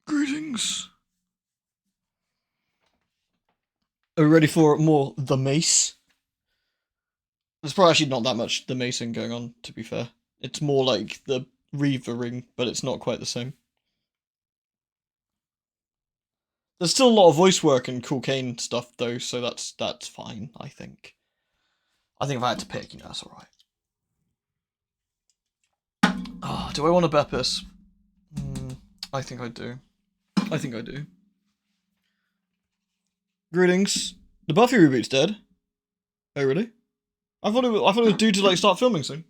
Greetings. Are we ready for more The Mace? There's probably actually not that much The Macing going on, to be fair. It's more like the Reavering, but it's not quite the same. There's still a lot of voice work and cool Kain stuff, though, so that's fine, I think. I think if I had to pick, that's alright. Oh, do I want to Beppis? I think I do. I think I do. Greetings. The Buffy reboot's dead. Oh, really? I thought it was due to, like, start filming soon.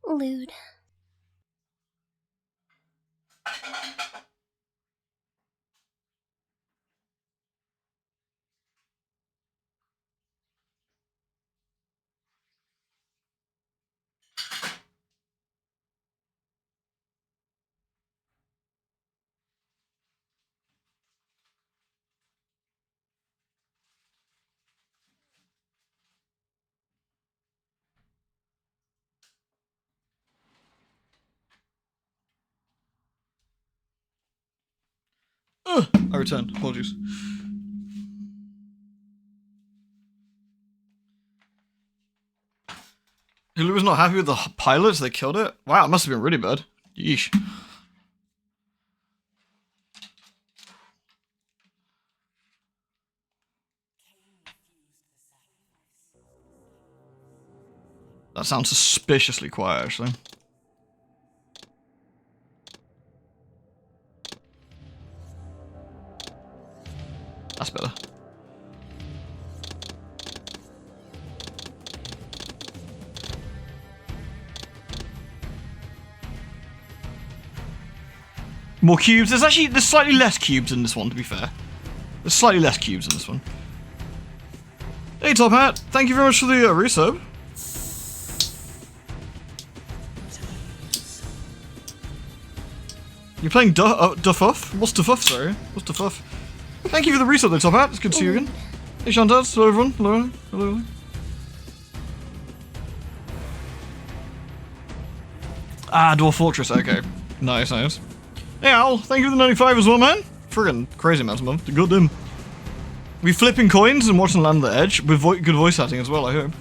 Lewd. I returned. Apologies. Hulu was not happy with the pilot, so they killed it? Wow, it must have been really bad. Yeesh. That sounds suspiciously quiet, actually. That's better. More cubes. There's slightly less cubes in this one, to be fair. There's slightly less cubes in this one. Hey, Top Hat. Thank you very much for the resub. You're playing Duffuff? What's Duffuff, sorry? What's Duffuff? Thank you for the resub, though, Top Hat. It's good to see you again. Hey, Shantaz. Hello, everyone. Hello. Hello. Ah, Dwarf Fortress. Okay. Nice, nice. Hey, Al. Thank you for the 95 as well, man. Friggin' crazy amounts of month. Goddamn. We flipping coins and watching Land of the Edge with good voice acting as well, I hope.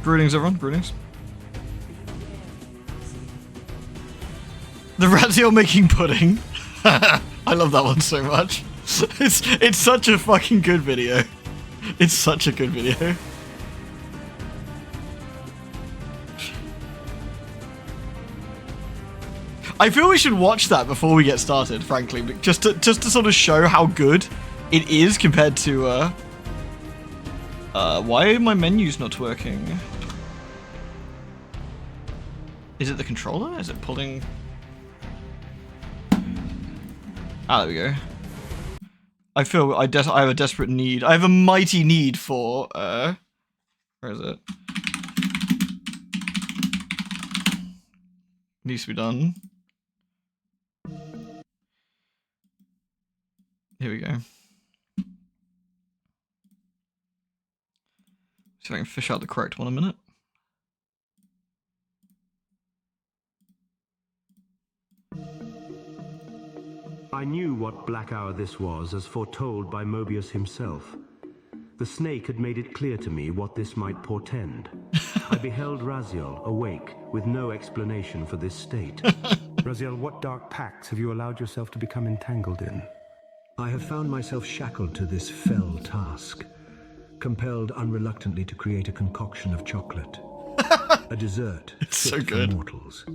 Greetings, everyone. Greetings. The Raziel making pudding. I love that one so much. It's such a fucking good video. It's such a good video. I feel we should watch that before we get started, frankly, just to sort of show how good it is compared to why are my menus not working? Is it the controller? Is it pulling? Ah, there we go. I feel I have a desperate need. I have a mighty need for where is it? Needs to be done. Here we go. See if I can fish out the correct one in a minute. I knew what black hour this was, as foretold by Mobius himself. The snake had made it clear to me what this might portend. I beheld Raziel awake, with no explanation for this state. Raziel, what dark pacts have you allowed yourself to become entangled in? I have found myself shackled to this fell task, compelled unreluctantly to create a concoction of chocolate. a dessert It's so fit for good. mortals.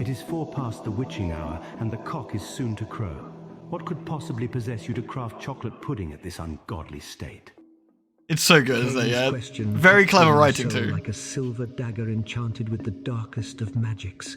It is 4 past the witching hour, and the cock is soon to crow. What could possibly possess you to craft chocolate pudding at this ungodly state? It's so good, isn't it? Kain's Yeah. question Very cut clever through my writing soul too. like a silver dagger enchanted with the darkest of magics.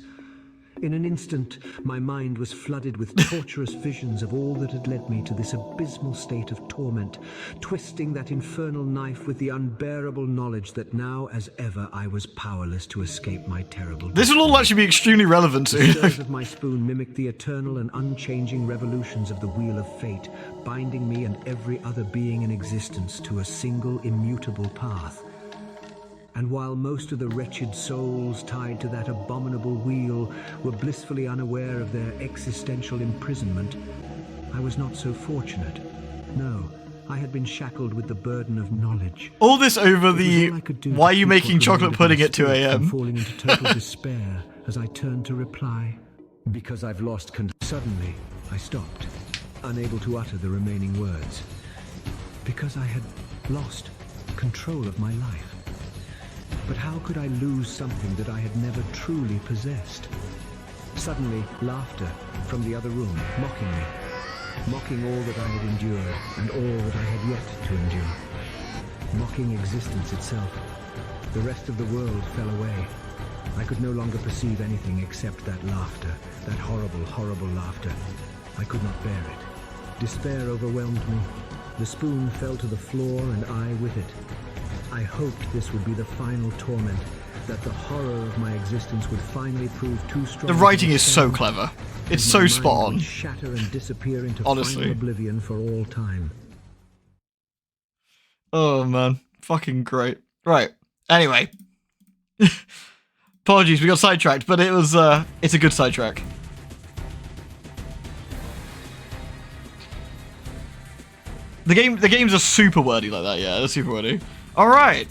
In an instant, my mind was flooded with torturous visions of all that had led me to this abysmal state of torment, twisting that infernal knife with the unbearable knowledge that now as ever I was powerless to escape my terrible This will all actually be extremely relevant The soon. stirs of my spoon mimicked the eternal and unchanging revolutions of the wheel of fate, binding me and every other being in existence to a single immutable path. And while most of the wretched souls tied to that abominable wheel were blissfully unaware of their existential imprisonment, I was not so fortunate. No, I had been shackled with the burden of knowledge. All this over the All I could do why are to you keep making what chocolate remained of my pudding at 2 spirit from a.m.? falling into total despair as I turned to reply, because I've lost Suddenly, I stopped, unable to utter the remaining words. Because I had lost control of my life. But how could I lose something that I had never truly possessed? Suddenly, laughter from the other room, mocking me. Mocking all that I had endured and all that I had yet to endure. Mocking existence itself. The rest of the world fell away. I could no longer perceive anything except that laughter, that horrible, horrible laughter. I could not bear it. Despair overwhelmed me. The spoon fell to the floor and I with it. I hoped this would be the final torment, that the horror of my existence would finally prove too strong. The writing is so clever. It's so spot on. Shatter and disappear into Honestly. final oblivion for all time. Oh man, fucking great. Right. Anyway. Apologies, we got sidetracked, but it's a good sidetrack. The games are super wordy like that, yeah, they're super wordy. Alright.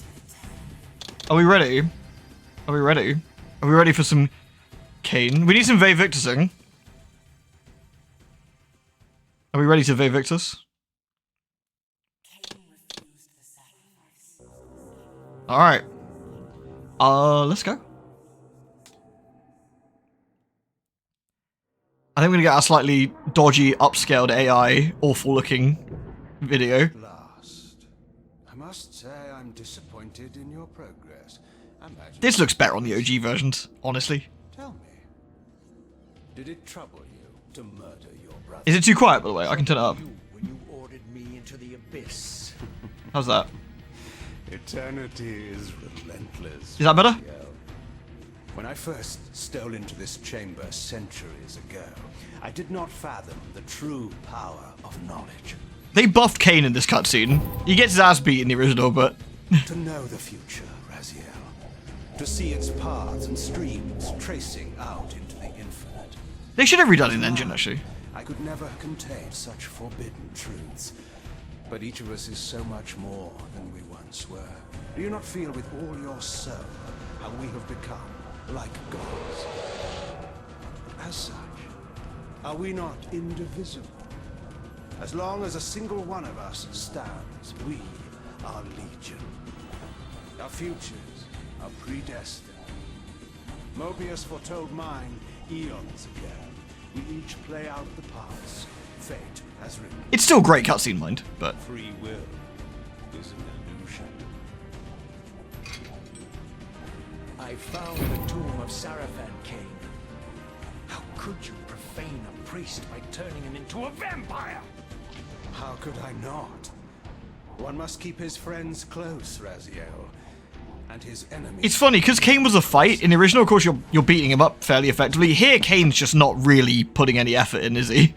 Are we ready? Are we ready? Are we ready for some Kain? We need some Ve Victusing. Are we ready to Ve Victus? Alright. Let's go. I think we're gonna get a slightly dodgy, upscaled AI, awful looking video. Last. I must say I'm disappointed in your progress. Imagine. This looks better on the OG versions, honestly. Tell me, did it trouble you to murder your brother? Is it too quiet, by the way? I can turn it up. When you ordered me into the abyss. How's that? Eternity is relentless. Is that better? Raziel. When I first stole into this chamber centuries ago, I did not fathom the true power of knowledge. They buffed Kain in this cutscene. He gets his ass beat in the original, but... To know the future, Raziel. To see its paths and streams tracing out into the infinite. They should have redone an engine, actually. I could never contain such forbidden truths. But each of us is so much more than we once were. Do you not feel with all your soul how we have become like gods? As such, are we not indivisible? As long as a single one of us stands, we are legion. Our futures are predestined. Mobius foretold mine eons ago. We each play out the parts fate has written. It's still a great cutscene, mind, but... Free will is an illusion. I found the tomb of Sarafan, Kain. How could you profane a priest by turning him into a vampire? How could I not? One must keep his friends close, Raziel, and his enemies. It's funny, because Kain was a fight. In the original, of course, you're beating him up fairly effectively. Here, Kain's just not really putting any effort in, is he?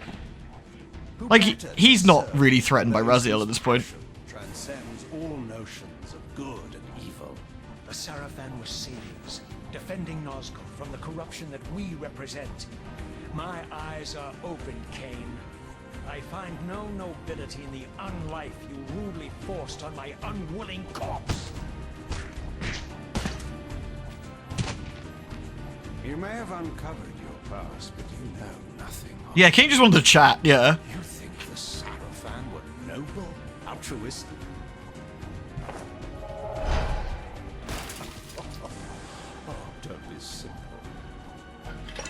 Like, he's not really threatened by Raziel at this point. Transcends all notions of good and evil. The Sarafan were saviors, defending Nazgul from the corruption that we represent. My eyes are open, Kain. I find no nobility in the unlife you rudely forced on my unwilling corpse. You may have uncovered your past, but you know nothing of Yeah, Kain just wanted to chat, yeah. You think the Sarafan were noble, altruistic?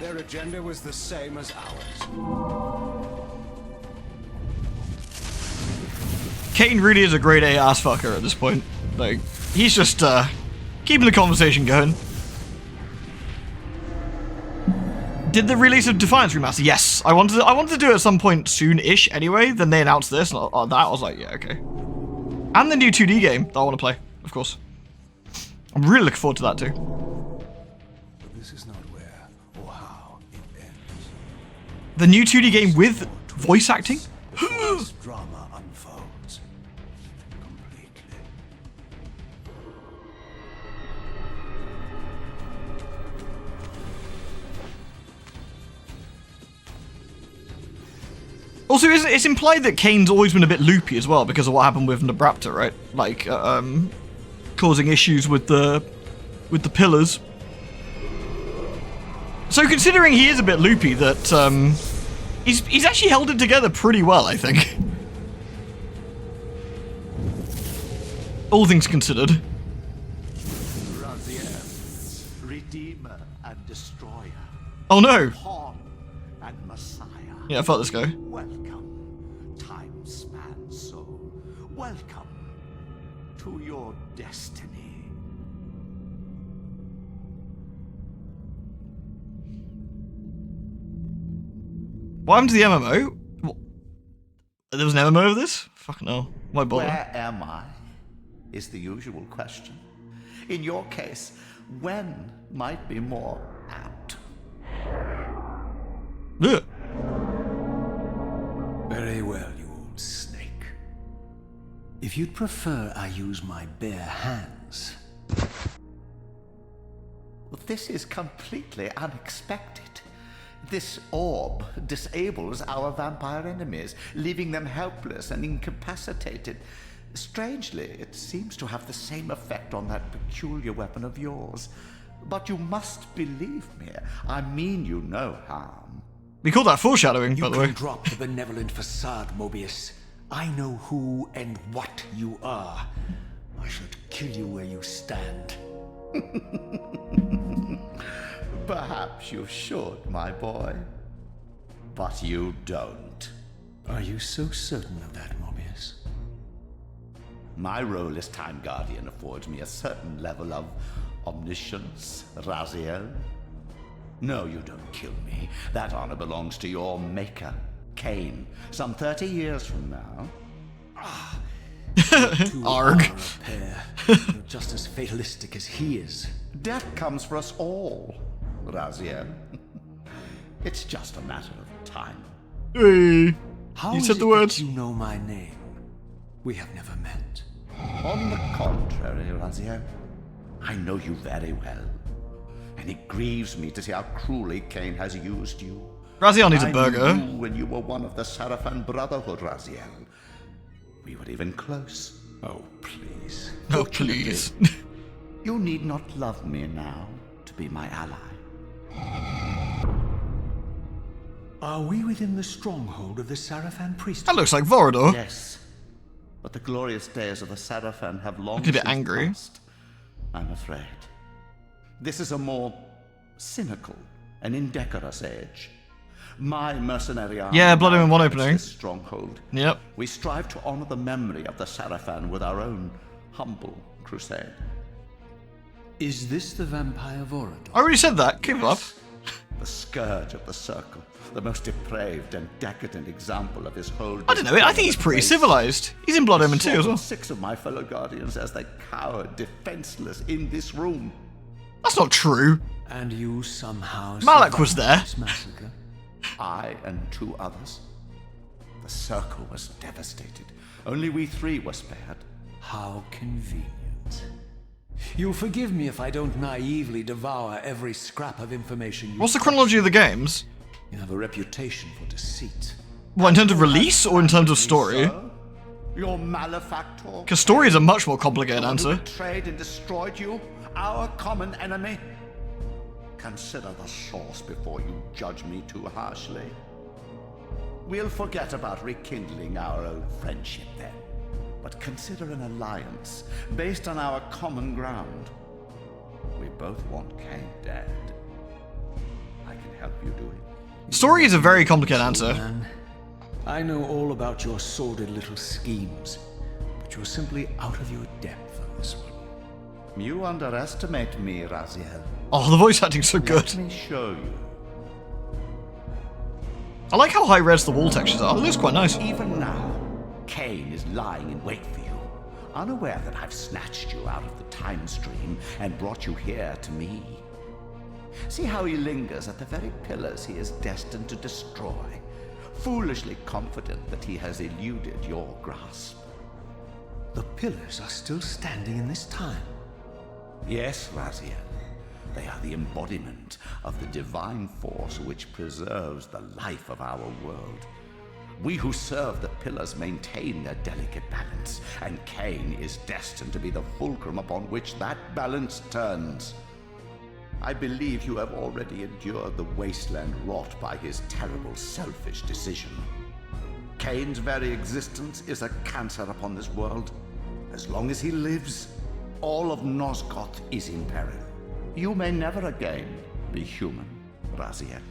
Their agenda was the same as ours. Kain really is a grade A ass fucker at this point. Like, he's just keeping the conversation going. Did the release of Defiance remaster? Yes, I wanted to do it at some point soon-ish. Anyway, then they announced this, and I was like, yeah, okay. And the new 2D game that I want to play, of course. I'm really looking forward to that too. But this is not where or how it ends. The new 2D game with voice acting? This drama unfolds completely. Also, it's implied that Kain's always been a bit loopy as well because of what happened with Nebrapta, right? Like, causing issues with the pillars. So considering he is a bit loopy, that he's actually held it together pretty well, I think. All things considered. Raziel, Redeemer and Destroyer. Oh no! Pawn and Messiah. Yeah, I felt this guy. Welcome, time-span soul. Welcome to your destiny. What happened to the MMO? What? There was an MMO of this? Fucking hell. Why bother? Where am I? Is the usual question. In your case, when might be more apt. Ugh. Very well, you old snake. If you'd prefer I use my bare hands. This is completely unexpected. This orb disables our vampire enemies, leaving them helpless and incapacitated. Strangely, it seems to have the same effect on that peculiar weapon of yours. But you must believe me. I mean you no harm. We call that foreshadowing, by You the way. can drop the benevolent facade, Mobius. I know who and what you are. I should kill you where you stand. Perhaps you should, my boy. But you don't. Are you so certain of that, Mobius? My role as Time Guardian affords me a certain level of omniscience, Raziel. No, you don't kill me. That honor belongs to your maker, Kain, some 30 years from now. Two Arg. are a pair. You're just as fatalistic as he is. Death comes for us all, Raziel. It's just a matter of time. Hey. How You is said it the words. that you know my name? We have never met. On the contrary, Raziel, I know you very well. And it grieves me to see how cruelly Kain has used you. Raziel needs a I burger. knew when you were one of the Sarafan Brotherhood, Raziel. We were even close. Oh, please. Oh, please. You need not love me now to be my ally. Are we within the stronghold of the Sarafan priesthood? That looks like Vorador. Yes, but the glorious days of the Sarafan have long Looking a bit since angry. passed, I'm afraid. This is a more cynical and indecorous age. My mercenary army Yeah, Blood Omen 1 now opening. this stronghold. Yep. We strive to honor the memory of the Sarafan with our own humble crusade. Is this the vampire Vorador? I already said that. Keep it up. The scourge of the circle, the most depraved and decadent example of his whole. I don't know. I think he's pretty civilized. He's in Blood Omen 2 as well. 6 of my fellow guardians as they cowered defenseless in this room. That's not true. And you somehow Malak was there. survived this massacre? I and 2 others. The circle was devastated. Only we 3 were spared. How convenient. You'll forgive me if I don't naively devour every scrap of information you What's the chronology of the games? You have a reputation for deceit. What, in terms of release or in terms of story? So, your malefactor. Because story is a much more complicated the one who answer. betrayed and destroyed you, our common enemy. Consider the source before you judge me too harshly. We'll forget about rekindling our old friendship then, but consider an alliance based on our common ground. We both want Kain dead. I can help you do it? Story is a very complicated answer. Man, I know all about your sordid little schemes, but you're simply out of your depth on this one. You underestimate me, Raziel. Oh, the voice acting's so good. Let me show you. I like how high res the wall textures are. It looks quite nice. Even now, Kain is lying in wait for you, unaware that I've snatched you out of the time stream and brought you here to me. See how he lingers at the very pillars he is destined to destroy, foolishly confident that he has eluded your grasp. The pillars are still standing in this time. Yes, Raziel. They are the embodiment of the divine force which preserves the life of our world. We who serve the pillars maintain their delicate balance, and Kain is destined to be the fulcrum upon which that balance turns. I believe you have already endured the wasteland wrought by his terrible, selfish decision. Kain's very existence is a cancer upon this world. As long as he lives, all of Nosgoth is in peril. You may never again be human, Raziel.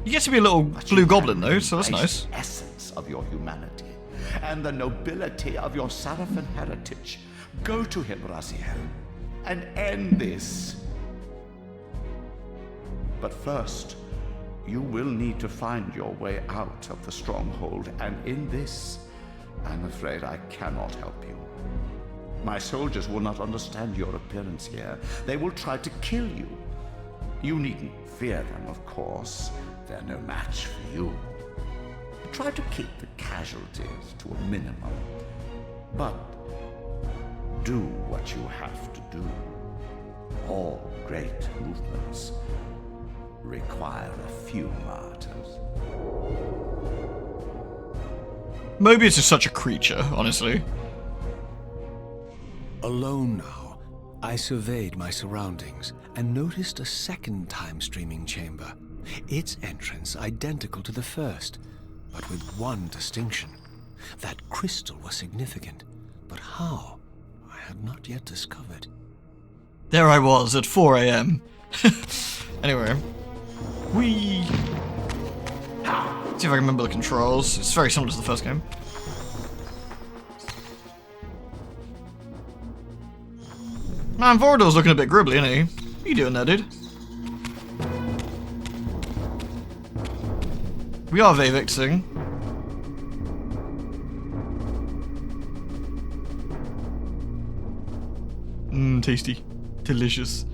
You get to be a little blue goblin though, so that's nice. The essence of your humanity and the nobility of your Sarafan heritage. Go to him, Raziel, and end this. But first, you will need to find your way out of the stronghold, and in this, I'm afraid I cannot help you. My soldiers will not understand your appearance here. They will try to kill you. You needn't fear them, of course. They're no match for you. Try to keep the casualties to a minimum. But do what you have to do. All great movements require a few martyrs. Mobius is such a creature, honestly. Alone now, I surveyed my surroundings and noticed a second time-streaming chamber. Its entrance identical to the first, but with one distinction. That crystal was significant, but how, I had not yet discovered. There I was at 4 AM. Anyway. Whee! See if I can remember the controls. It's very similar to the first game. Man, Vorador's looking a bit gribbly, isn't he? What are you doing there, dude? We are Vavixing. Mmm, tasty. Delicious.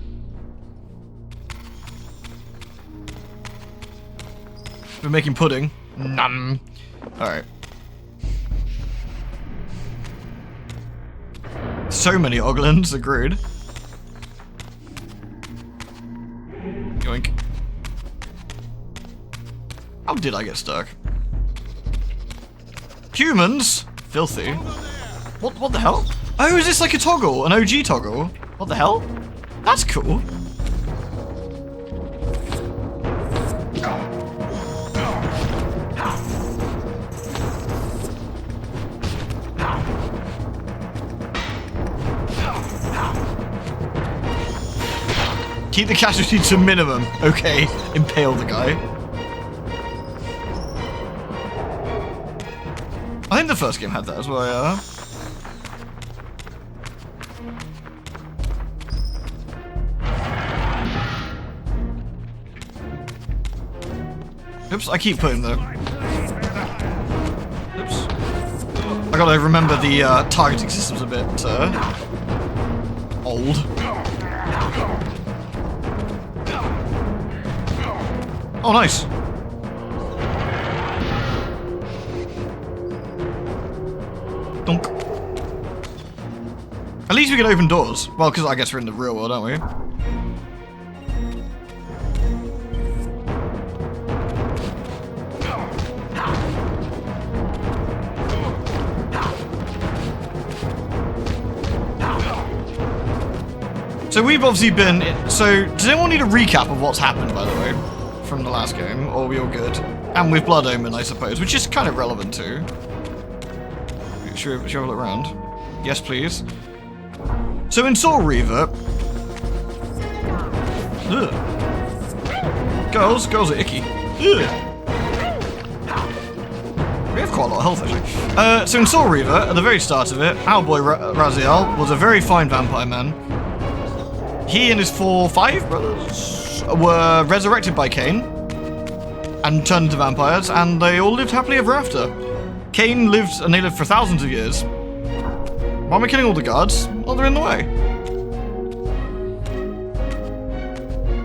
We're making pudding. Nom. Alright. So many Oglins, agreed. Yoink. How did I get stuck? Humans? Filthy. What the hell? Oh, is this like a toggle? An OG toggle? What the hell? That's cool. Keep the casualty to minimum. Okay, impale the guy. I think the first game had that as well, yeah. Oops, I keep putting the... Oops. I gotta remember the targeting system's a bit old. Oh, nice. Dunk. At least we can open doors. Well, because I guess we're in the real world, aren't we? So we've obviously been... So, does anyone need a recap of what's happened, by the way? From the last game, or are we all good? And with Blood Omen, I suppose, which is kind of relevant too. Should we have a look around? Yes, please. So in Soul Reaver... Ugh. Girls are icky. Ugh. We have quite a lot of health, actually. So in Soul Reaver, at the very start of it, our boy Raziel was a very fine vampire man. He and his 5 brothers were resurrected by Kain and turned into vampires, and they all lived happily ever after. Kain lived, and they lived for thousands of years. Why am I killing all the guards? Well, they're in the way.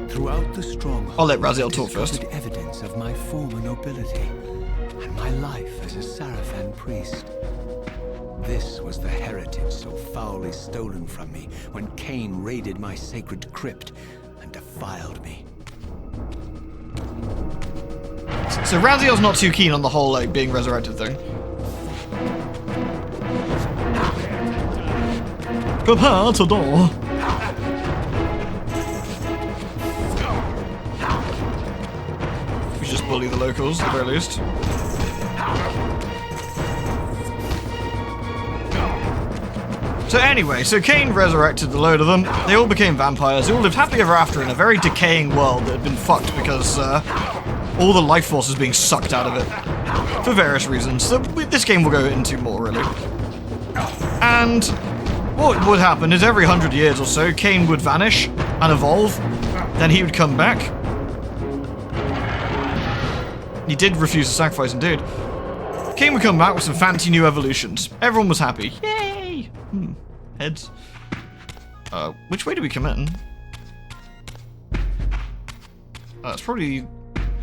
Throughout the stronghold, I'll let Raziel talk first. Evidence of my former nobility and my life as a Sarafan priest. This was the heritage so foully stolen from me when Kain raided my sacred crypt and defiled me. So Raziel's not too keen on the whole like being resurrected thing. Prepare to die. We just bully the locals at the very least. So anyway, so Kain resurrected a load of them. They all became vampires. They all lived happily ever after in a very decaying world that had been fucked because all the life force is being sucked out of it for various reasons. So this game will go into more, really. And what would happen is every 100 years or so, Kain would vanish and evolve. Then he would come back. He did refuse to sacrifice, indeed. Kain would come back with some fancy new evolutions. Everyone was happy. Yay! Heads. Which way do we come in? It's probably...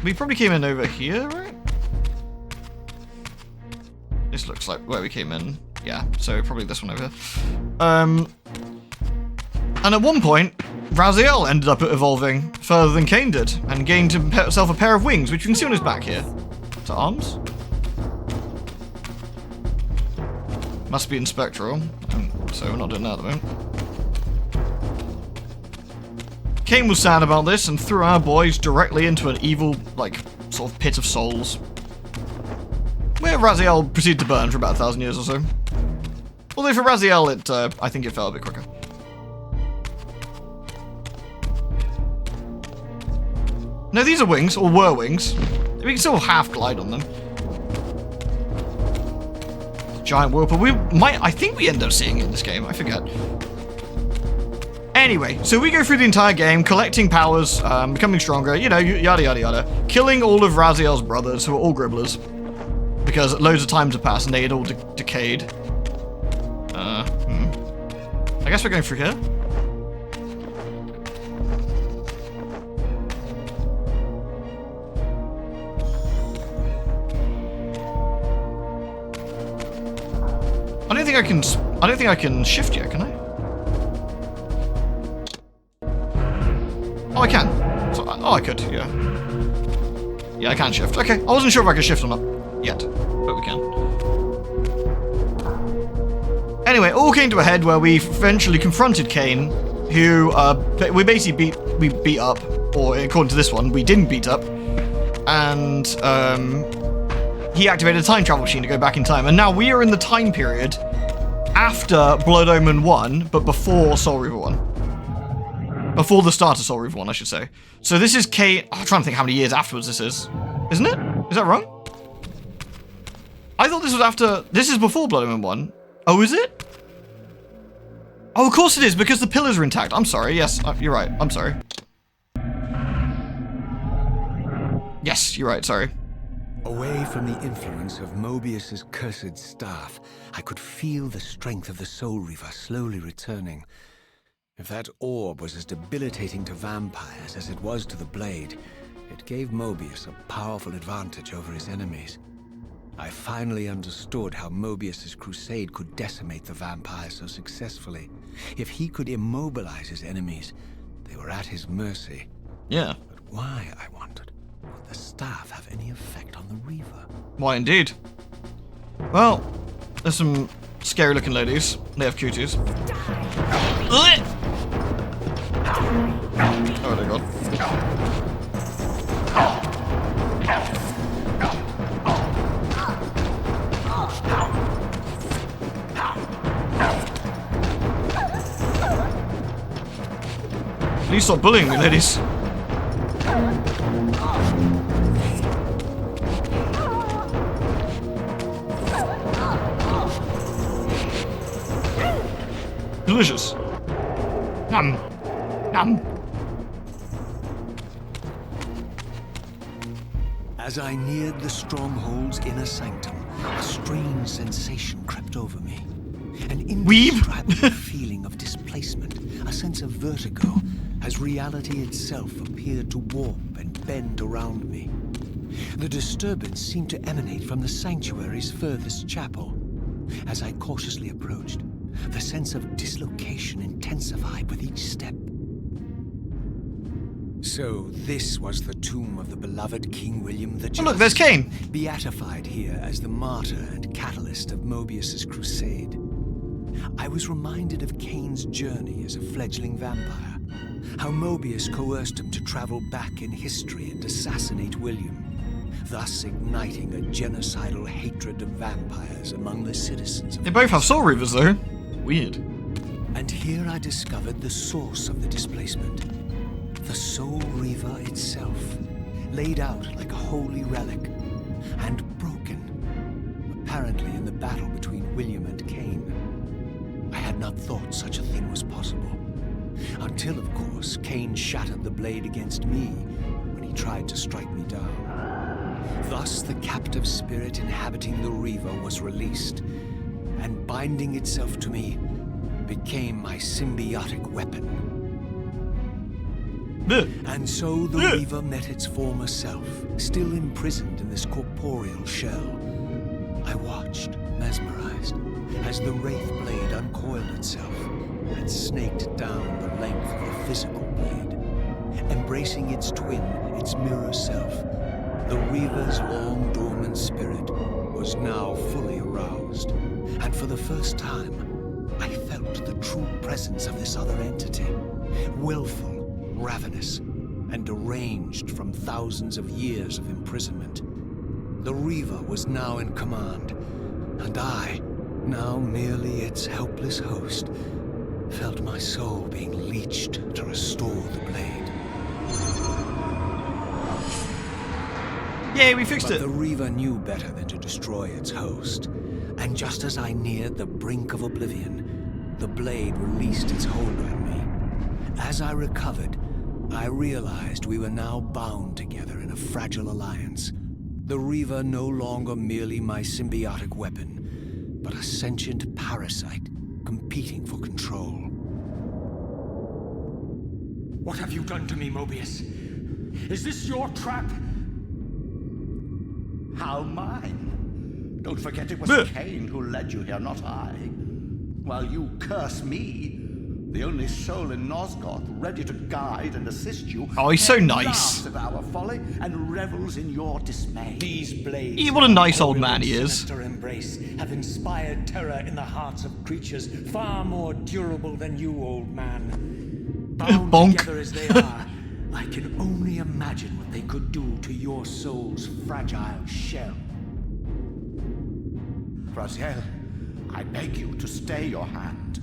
We probably came in over here, right? This looks like where we came in. Yeah, so probably this one over here. And at one point, Raziel ended up evolving further than Kain did, and gained himself a pair of wings, which you can see on his back here. To arms? Must be in Spectral, so we're not doing that at the moment. Kain was sad about this and threw our boys directly into an evil, like, sort of pit of souls. Where Raziel proceeded to burn for about 1,000 years or so. Although for Raziel, I think it fell a bit quicker. No, these are wings, or were wings. We can still half glide on them. Giant whirlpool. I think we end up seeing it in this game, I forget. Anyway, so we go through the entire game, collecting powers, becoming stronger, you know, yada yada yada. Killing all of Raziel's brothers, who are all gribblers. Because loads of times have passed and they had all decayed. I guess we're going through here. I don't think I can shift yet, can I? Oh, I can. So, oh, I could, yeah. Yeah, I can shift. Okay, I wasn't sure if I could shift or not yet, but we can. Anyway, all came to a head where we eventually confronted Kain, who we basically beat up, or according to this one, we didn't beat up, and he activated a time travel machine to go back in time, and now we are in the time period after Blood Omen 1, but before Soul Reaver 1. Before the start of Soul Reaver 1, I should say. So this is Kain. I'm trying to think how many years afterwards this is. Isn't it? Is that wrong? I thought this was after... This is before Blood Omen 1. Oh, is it? Oh, of course it is, because the pillars are intact. I'm sorry. Yes, you're right. I'm sorry. Yes, you're right. Sorry. Away from the influence of Mobius's cursed staff, I could feel the strength of the Soul Reaver slowly returning. If that orb was as debilitating to vampires as it was to the blade, it gave Mobius a powerful advantage over his enemies. I finally understood how Mobius's crusade could decimate the vampires so successfully. If he could immobilize his enemies, they were at his mercy. Yeah. But why, I wondered, would the staff have any effect on the Reaver? Why, indeed. Well, there's some scary-looking ladies. They have cuties. Oh, dear God. Please stop bullying me, ladies. Delicious. Yum. Yum. As I neared the stronghold's inner sanctum, a strange sensation crept over me. An indescribable feeling of displacement, a sense of vertigo, as reality itself appeared to warp and bend around me. The disturbance seemed to emanate from the sanctuary's furthest chapel. As I cautiously approached, the sense of dislocation intensified with each step. So this was the tomb of the beloved King William the Just. Oh look, there's Kain! Beatified here as the martyr and catalyst of Mobius's crusade. I was reminded of Kain's journey as a fledgling vampire. How Mobius coerced him to travel back in history and assassinate William, thus igniting a genocidal hatred of vampires among the citizens of They both have soul reavers though. Weird. And here I discovered the source of the displacement. The Soul Reaver itself, laid out like a holy relic, and broken, apparently in the battle between William and Kain. I had not thought such a thing was possible, until of course Kain shattered the blade against me when he tried to strike me down. Thus the captive spirit inhabiting the Reaver was released, and binding itself to me became my symbiotic weapon. And so the Reaver met its former self, still imprisoned in this corporeal shell. I watched, mesmerized, as the Wraith blade uncoiled itself and snaked down the length of the physical blade. Embracing its twin, its mirror self, the Reaver's long dormant spirit was now fully aroused. And for the first time, I felt the true presence of this other entity, willful, ravenous, and deranged from thousands of years of imprisonment. The Reaver was now in command, and I, now merely its helpless host, felt my soul being leached to restore the blade. Yay, we fixed But it! the Reaver knew better than to destroy its host, and just as I neared the brink of oblivion, the blade released its hold on me. As I recovered, I realized we were now bound together in a fragile alliance. The Reaver no longer merely my symbiotic weapon, but a sentient parasite competing for control. What have you done to me, Mobius? Is this your trap? How mine? Don't forget it was Kain who led you here, not I. While you curse me, the only soul in Nosgoth ready to guide and assist you. Oh, he's so Kain nice. laughs at our folly and revels in your dismay. These blades, What a nice old man he is. sinister embrace, have inspired terror in the hearts of creatures far more durable than you, old man. Bound Bonk. together as they are, I can only imagine what they could do to your soul's fragile shell. Raziel, I beg you to stay your hand.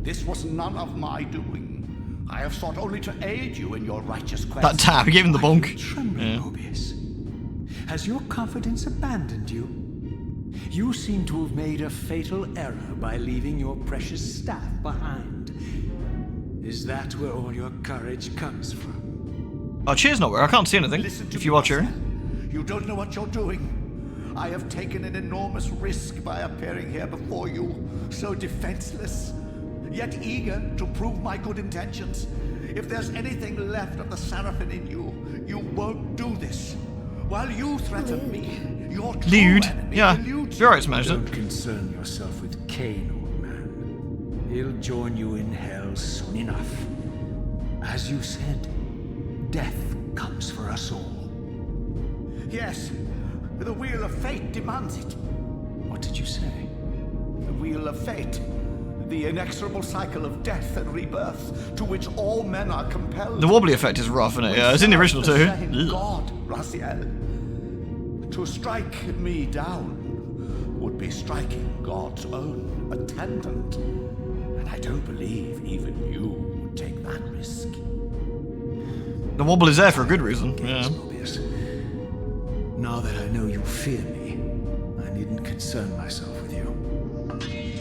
This was none of my doing. I have sought only to aid you in your righteous quest. That tap, he gave him the bonk. Trembling, Mobius. Has your confidence abandoned you? You seem to have made a fatal error by leaving your precious staff behind. Is that where all your courage comes from? Oh, cheers nowhere. I can't see anything. Listen to If you me, are cheering. Raziel. You don't know what you're doing. I have taken an enormous risk by appearing here before you, so defenseless, yet eager to prove my good intentions. If there's anything left of the Seraphim in you, you won't do this. While you threaten me, your true Lewd. enemy Yeah, eludes you're right, you. Smash Don't it. concern yourself with Kain, old man. He'll join you in hell soon enough. As you said, death comes for us all. Yes, the wheel of fate demands it. What did you say? The wheel of fate. The inexorable cycle of death and rebirth to which all men are compelled. The wobbly effect is rough, isn't it? Yeah, it's in the original too. Same God, Raziel. To strike me down would be striking God's own attendant. And I don't believe even you would take that risk. The wobble is there for a good reason. Yeah. Mobius. Now that I know you fear me, I needn't concern myself with you.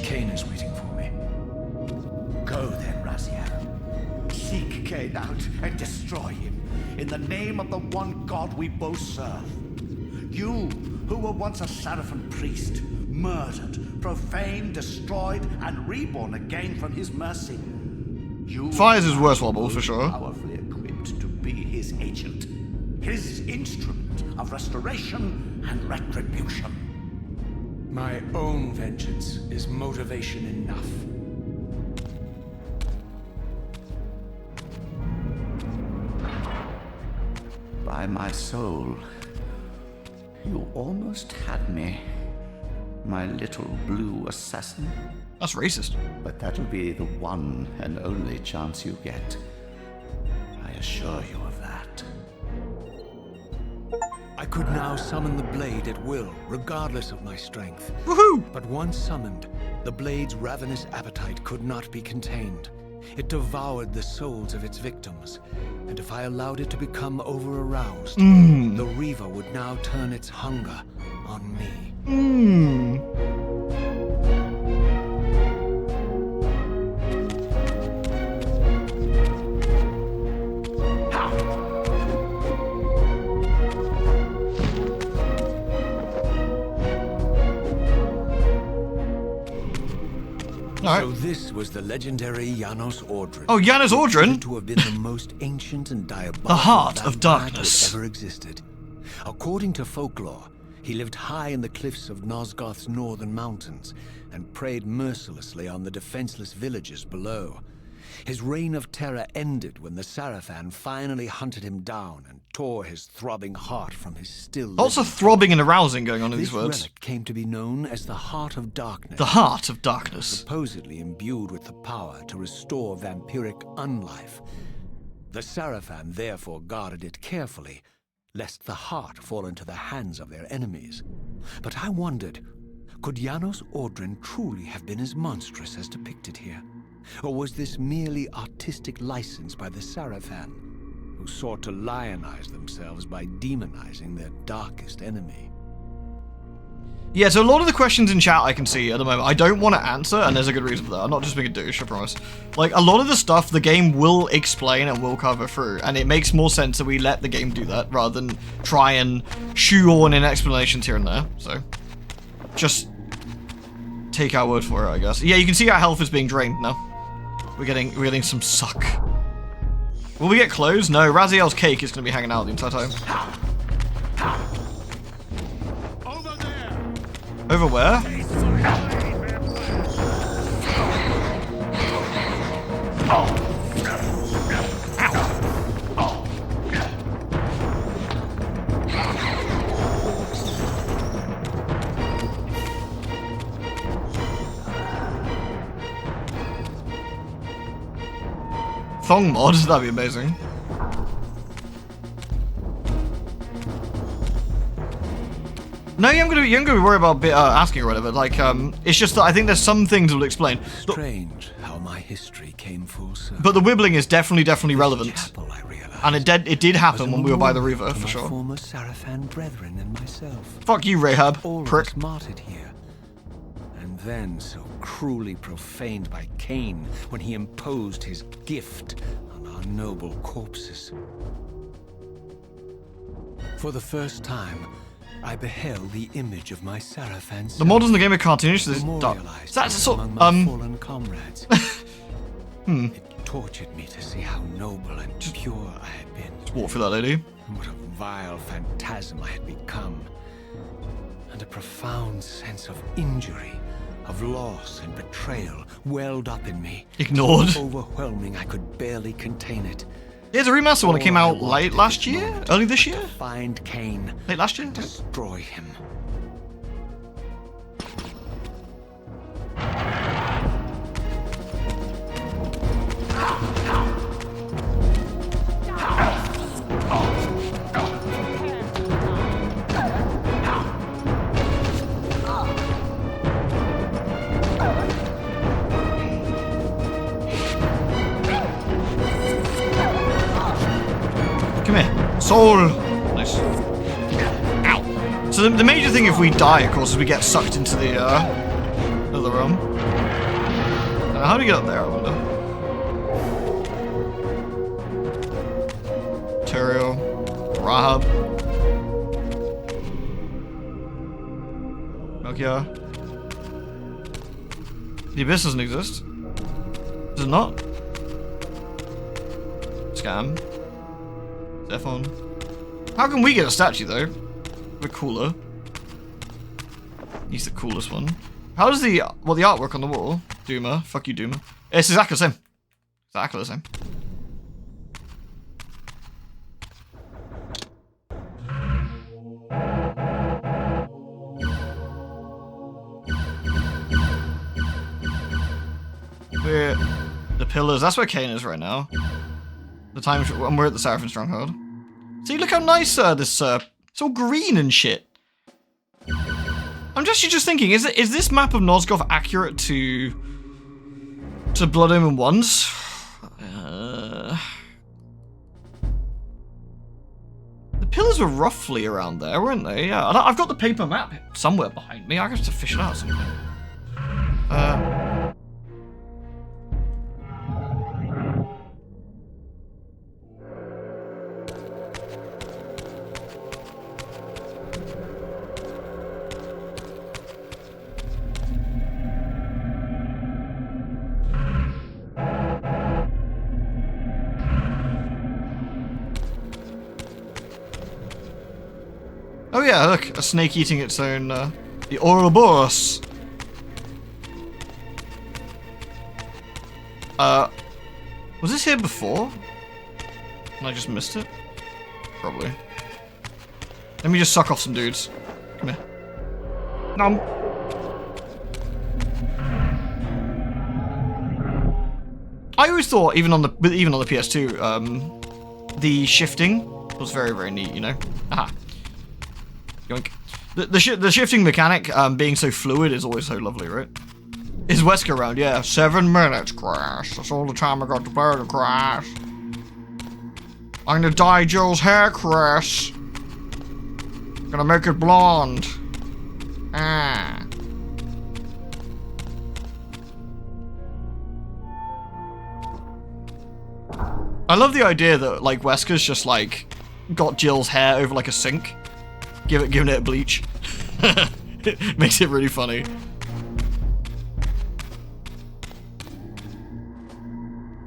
Kain is waiting for me. Go. Kain out and destroy him in the name of the one God we both serve. You, who were once a Seraphim priest, murdered, profaned, destroyed, and reborn again from his mercy. You Fire's his worst wobble, for sure. powerfully equipped to be his agent, his instrument of restoration and retribution. My own vengeance is motivation enough. By my soul, you almost had me, my little blue assassin. That's racist. But that'll be the one and only chance you get. I assure you of that. I could now summon the blade at will, regardless of my strength. Woohoo! But once summoned, the blade's ravenous appetite could not be contained. It devoured the souls of its victims, and if I allowed it to become over-aroused, the Reaver would now turn its hunger on me. So this was the legendary Janos Ordrin. Oh, Janos Ordrin? Said to have been the most ancient and diabolical The Heart of vampire Darkness. that ever existed. According to folklore, he lived high in the cliffs of Nosgoth's northern mountains and preyed mercilessly on the defenseless villagers below. His reign of terror ended when the Sarafan finally hunted him down and tore his throbbing heart from his still Lots of living throbbing and arousing going on in This these words. relic came to be known as the Heart of Darkness. The Heart of Darkness. Supposedly imbued with the power to restore vampiric unlife. The Sarafan therefore guarded it carefully, lest the heart fall into the hands of their enemies. But I wondered, could Janos Ordrin truly have been as monstrous as depicted here? Or was this merely artistic license by the Sarafan, who sought to lionize themselves by demonizing their darkest enemy? Yeah, so a lot of the questions in chat I can see at the moment, I don't want to answer, and there's a good reason for that. I'm not just being a douche, I promise. Like, a lot of the stuff the game will explain and will cover through, and it makes more sense that we let the game do that, rather than try and shoehorn in explanations here and there. So, just take our word for it, I guess. Yeah, you can see our health is being drained now. We're getting some suck. Will we get close? No, Raziel's cake is going to be hanging out the entire time. Over there! Over where? Thong mod? That'd be amazing. No, you ain't gonna be worried about asking or whatever. Like, it's just that I think there's some things we'll explain. Strange how my history came full circle. But the wibbling is definitely relevant. Chapel, I realized, And it did happen was a when we were by the memorial Reaver, to for my sure. former Sarafan brethren and myself. Fuck you, Rahab, All prick. of us martyred here. And then so cruelly profaned by Kain when he imposed his gift on our noble corpses. For the first time, I beheld the image of my Sarafan The models in the game are cartoonish. So memorialized that's here sort among my fallen comrades. It tortured me to see how noble and pure I had been. walk through that lady. What a vile phantasm I had become. And a profound sense of injury, of loss and betrayal welled up in me. Ignored. So overwhelming I could barely contain it. Yeah, the remaster one that came All I out wanted late at last this year? moment Early this year? to find Kain, Late last year? destroy him. Come here. Soul. Nice. Ow. So the major thing if we die, of course, is we get sucked into the other realm. How do you get up there, I wonder? material. Rahab. Melchior. The Abyss doesn't exist. Does it not? Scam. Zephon. How can we get a statue though? We're cooler. He's the coolest one. How does the artwork on the wall? Doomer. Fuck you, Doomer. It's exactly the same. Exactly the same. We're the pillars. That's where Kain is right now. The time when we're at the Seraphim Stronghold. See, look how nice this. It's all green and shit. I'm just thinking, is this map of Nosgoth accurate to Blood Omen 1's? The pillars were roughly around there, weren't they? Yeah, I've got the paper map somewhere behind me. I have to fish it out somewhere. Oh yeah, look, a snake eating its own, the Ouroboros. Was this here before? And I just missed it? Probably. Let me just suck off some dudes. Come here. Nom. I always thought, even on the PS2, the shifting was very, very neat, you know? Aha. Yoink. The shifting mechanic, being so fluid, is always so lovely, right? Is Wesker around? Yeah, 7 minutes, Crash. That's all the time I got to play the Crash. I'm gonna dye Joel's hair, Chris. Gonna make it blonde. Ah. I love the idea that, like, Wesker's just, like, got Jill's hair over, like, a sink. Giving it a bleach. It makes it really funny.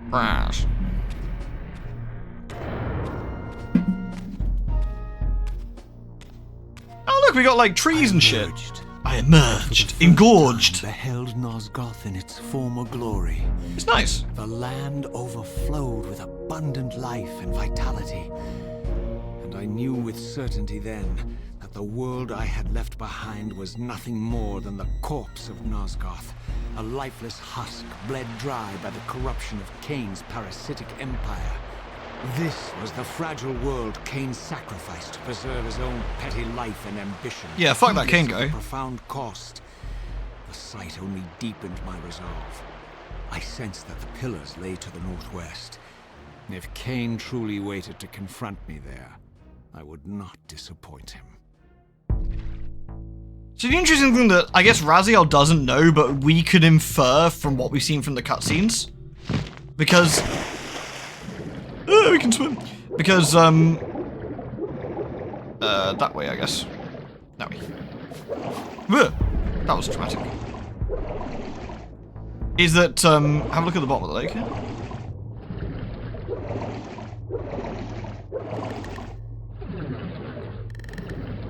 Crash. Oh look, we got like trees and shit. I emerged, engorged. Beheld Nosgoth in its former glory. It's nice. The land overflowed with abundant life and vitality. And I knew with certainty then that the world I had left behind was nothing more than the corpse of Nosgoth, a lifeless husk bled dry by the corruption of Kain's parasitic empire. This was the fragile world Kain sacrificed to preserve his own petty life and ambition. Yeah, fuck that Kain guy. Profound cost. The sight only deepened my resolve. I sensed that the pillars lay to the northwest. If Kain truly waited to confront me there, I would not disappoint him. So the interesting thing that I guess Raziel doesn't know, but we could infer from what we've seen from the cutscenes, because we can swim. Because that way, I guess. That way. That was dramatic. Is that have a look at the bottom of the lake here.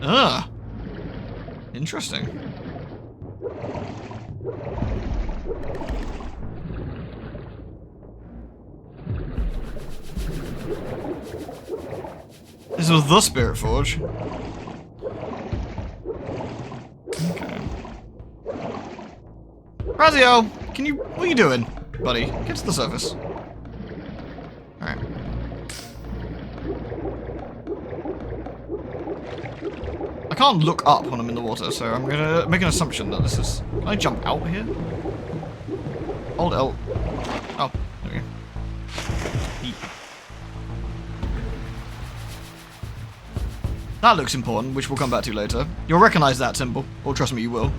Ah. Interesting. This was the Spirit Forge. Okay. Raziel, what are you doing, buddy? Get to the surface. Alright. I can't look up when I'm in the water, so I'm gonna make an assumption that this is... Can I jump out here? Hold L. Oh, there we go. Eat. That looks important, which we'll come back to later. You'll recognize that symbol, or trust me, you will.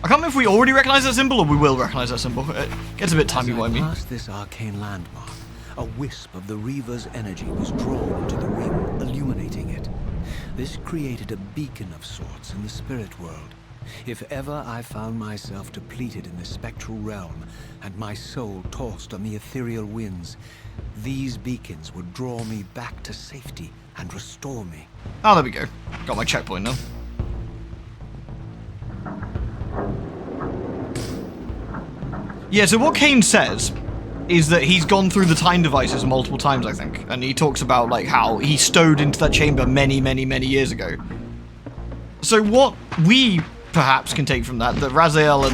I can't remember if we already recognize that symbol, or we will recognize that symbol. It gets a bit timey-wimey. As I passed this arcane landmark, A wisp of the Reaver's energy was drawn into the ring, illuminating it. This created a beacon of sorts in the spirit world. If ever I found myself depleted in the spectral realm, and my soul tossed on the ethereal winds, these beacons would draw me back to safety and restore me. Oh, there we go. Got my checkpoint now. Yeah, so what Kain says is that he's gone through the time devices multiple times, I think. And he talks about, like, how he stowed into that chamber many, many, many years ago. So what we perhaps can take from that Raziel,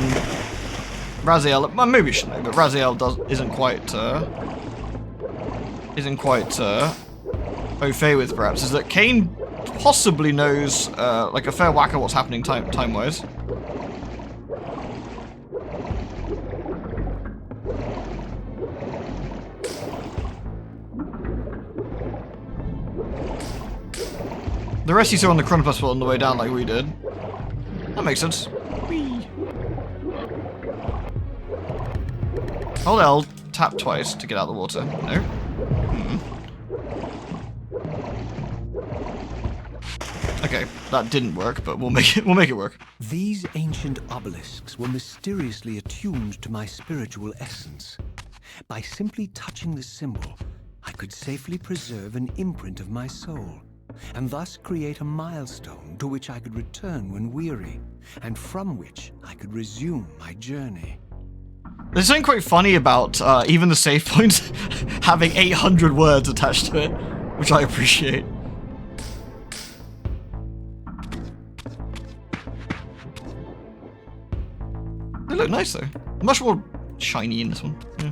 well, maybe we should know, but Raziel isn't quite au fait with, perhaps, is that Kain possibly knows, like, a fair whack of what's happening time-wise. The rest you saw on the Chronoplus on the way down like we did. That makes sense. Whee. Hold L, tap twice to get out of the water. No. Okay, that didn't work, but we'll make it work. These ancient obelisks were mysteriously attuned to my spiritual essence. By simply touching the symbol, I could safely preserve an imprint of my soul, and thus create a milestone to which I could return when weary, and from which I could resume my journey. There's something quite funny about even the save points having 800 words attached to it, which I appreciate. They look nice though. Much more shiny in this one. Yeah.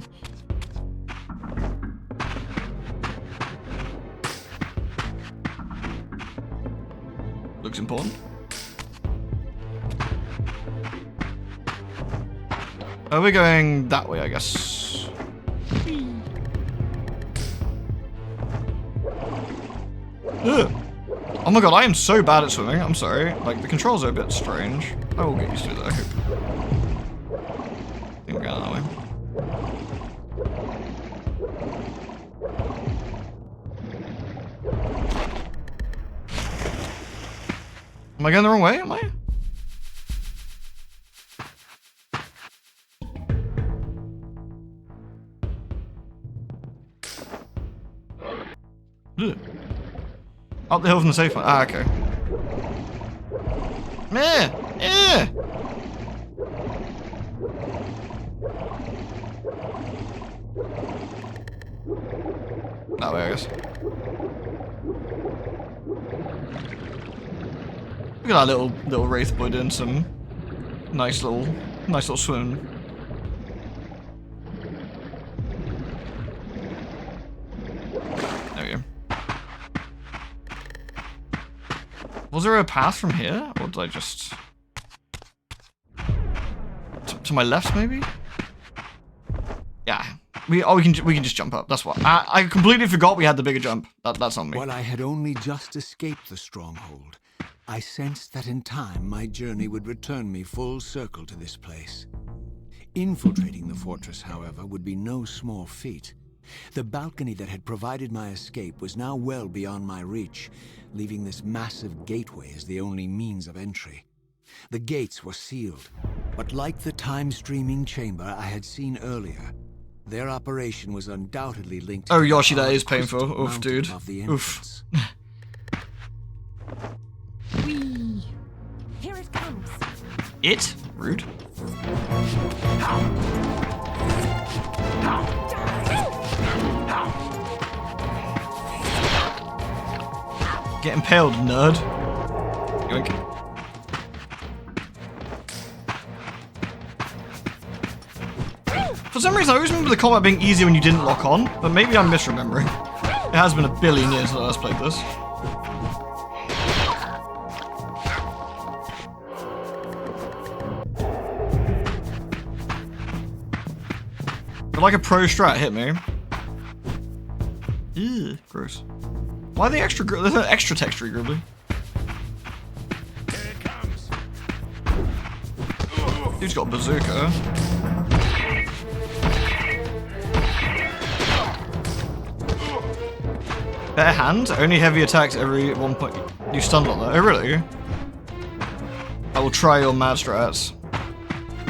Looks important. Oh, we're going that way, I guess. Ugh. Oh my god, I am so bad at swimming. I'm sorry. Like, the controls are a bit strange. I will get used to it, I hope. I think we're going that way. Am I going the wrong way? Am I? Ugh. Up the hill from the safe one. Ah, okay. Meh! Yeah! That way, I guess. Look at that little wraith boy doing some nice little swim. There we go. Was there a path from here, or did I just to my left maybe? Yeah. We can just jump up. That's what I completely forgot we had the bigger jump. That's on me. While I had only just escaped the stronghold, I sensed that in time my journey would return me full circle to this place. Infiltrating the fortress, however, would be no small feat. The balcony that had provided my escape was now well beyond my reach, leaving this massive gateway as the only means of entry. The gates were sealed, but like the time-streaming chamber I had seen earlier, their operation was undoubtedly linked to... Oh, Yoshi, that is painful. Oof, dude. Oof. Whee! Here it comes. It? Rude. Get impaled, nerd. Yoink. For some reason, I always remember the combat being easier when you didn't lock on, but maybe I'm misremembering. It has been a billion years since I last played this. But like a pro strat hit me. Ew, gross. Why are they extra? There's an extra texture, gribbly. Here it comes. Dude's got a bazooka. Bare hand? Only heavy attacks every 1 point. You stunned on that. Oh, really? I will try your mad strats.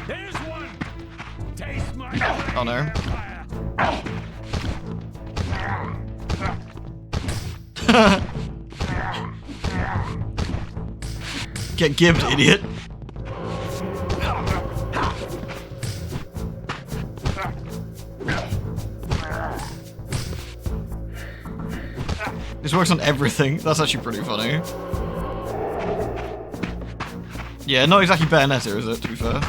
There's one. Taste my Oh, no. Get gibbed, idiot. This works on everything. That's actually pretty funny. Yeah, not exactly Bayonetta, is it, to be fair?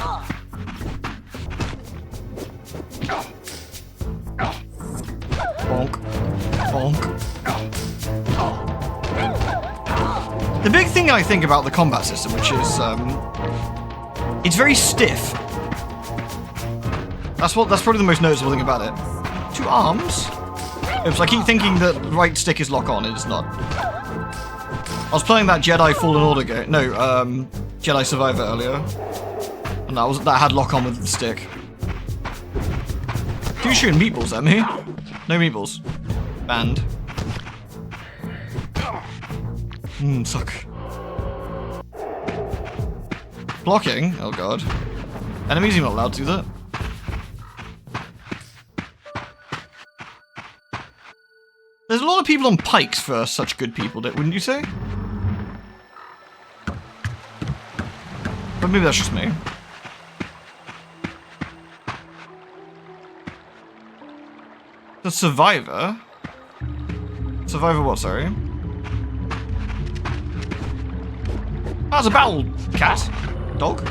Bonk. Bonk. The big thing I think about the combat system, which is, it's very stiff. That's probably the most noticeable thing about it. 2 arms? Oops, I keep thinking that right stick is lock on, it's not. I was playing that Jedi Fallen Order game, no, Jedi Survivor earlier. And that had lock on with the stick. Who you shooting meatballs at me? No meatballs. Banned. Suck. Blocking? Oh god. Enemies, you're not allowed to do that. There's a lot of people on pikes for such good people, wouldn't you say? But maybe that's just me. The Survivor? Survivor what, sorry? Ah, it's a battle cat. Dog?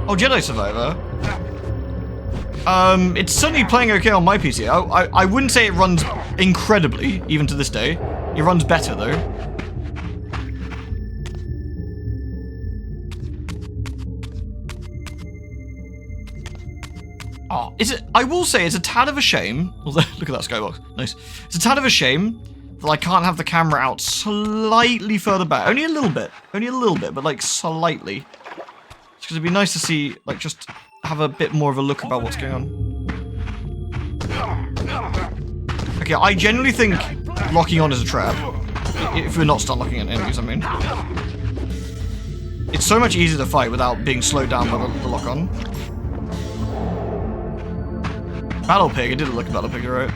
Oh, Jedi Survivor. It's certainly playing okay on my PC. I wouldn't say it runs incredibly, even to this day. It runs better, though. Oh, I will say it's a tad of a shame. Look at that skybox. Nice. It's a tad of a shame that I can't have the camera out slightly further back. Only a little bit. Only a little bit, but like slightly. Because it'd be nice to see, like, just have a bit more of a look about what's going on. Okay, I genuinely think locking on is a trap. If we're not stun locking at enemies, I mean. It's so much easier to fight without being slowed down by the lock on. Battle Pig, I did look at Battle Pig, you're right.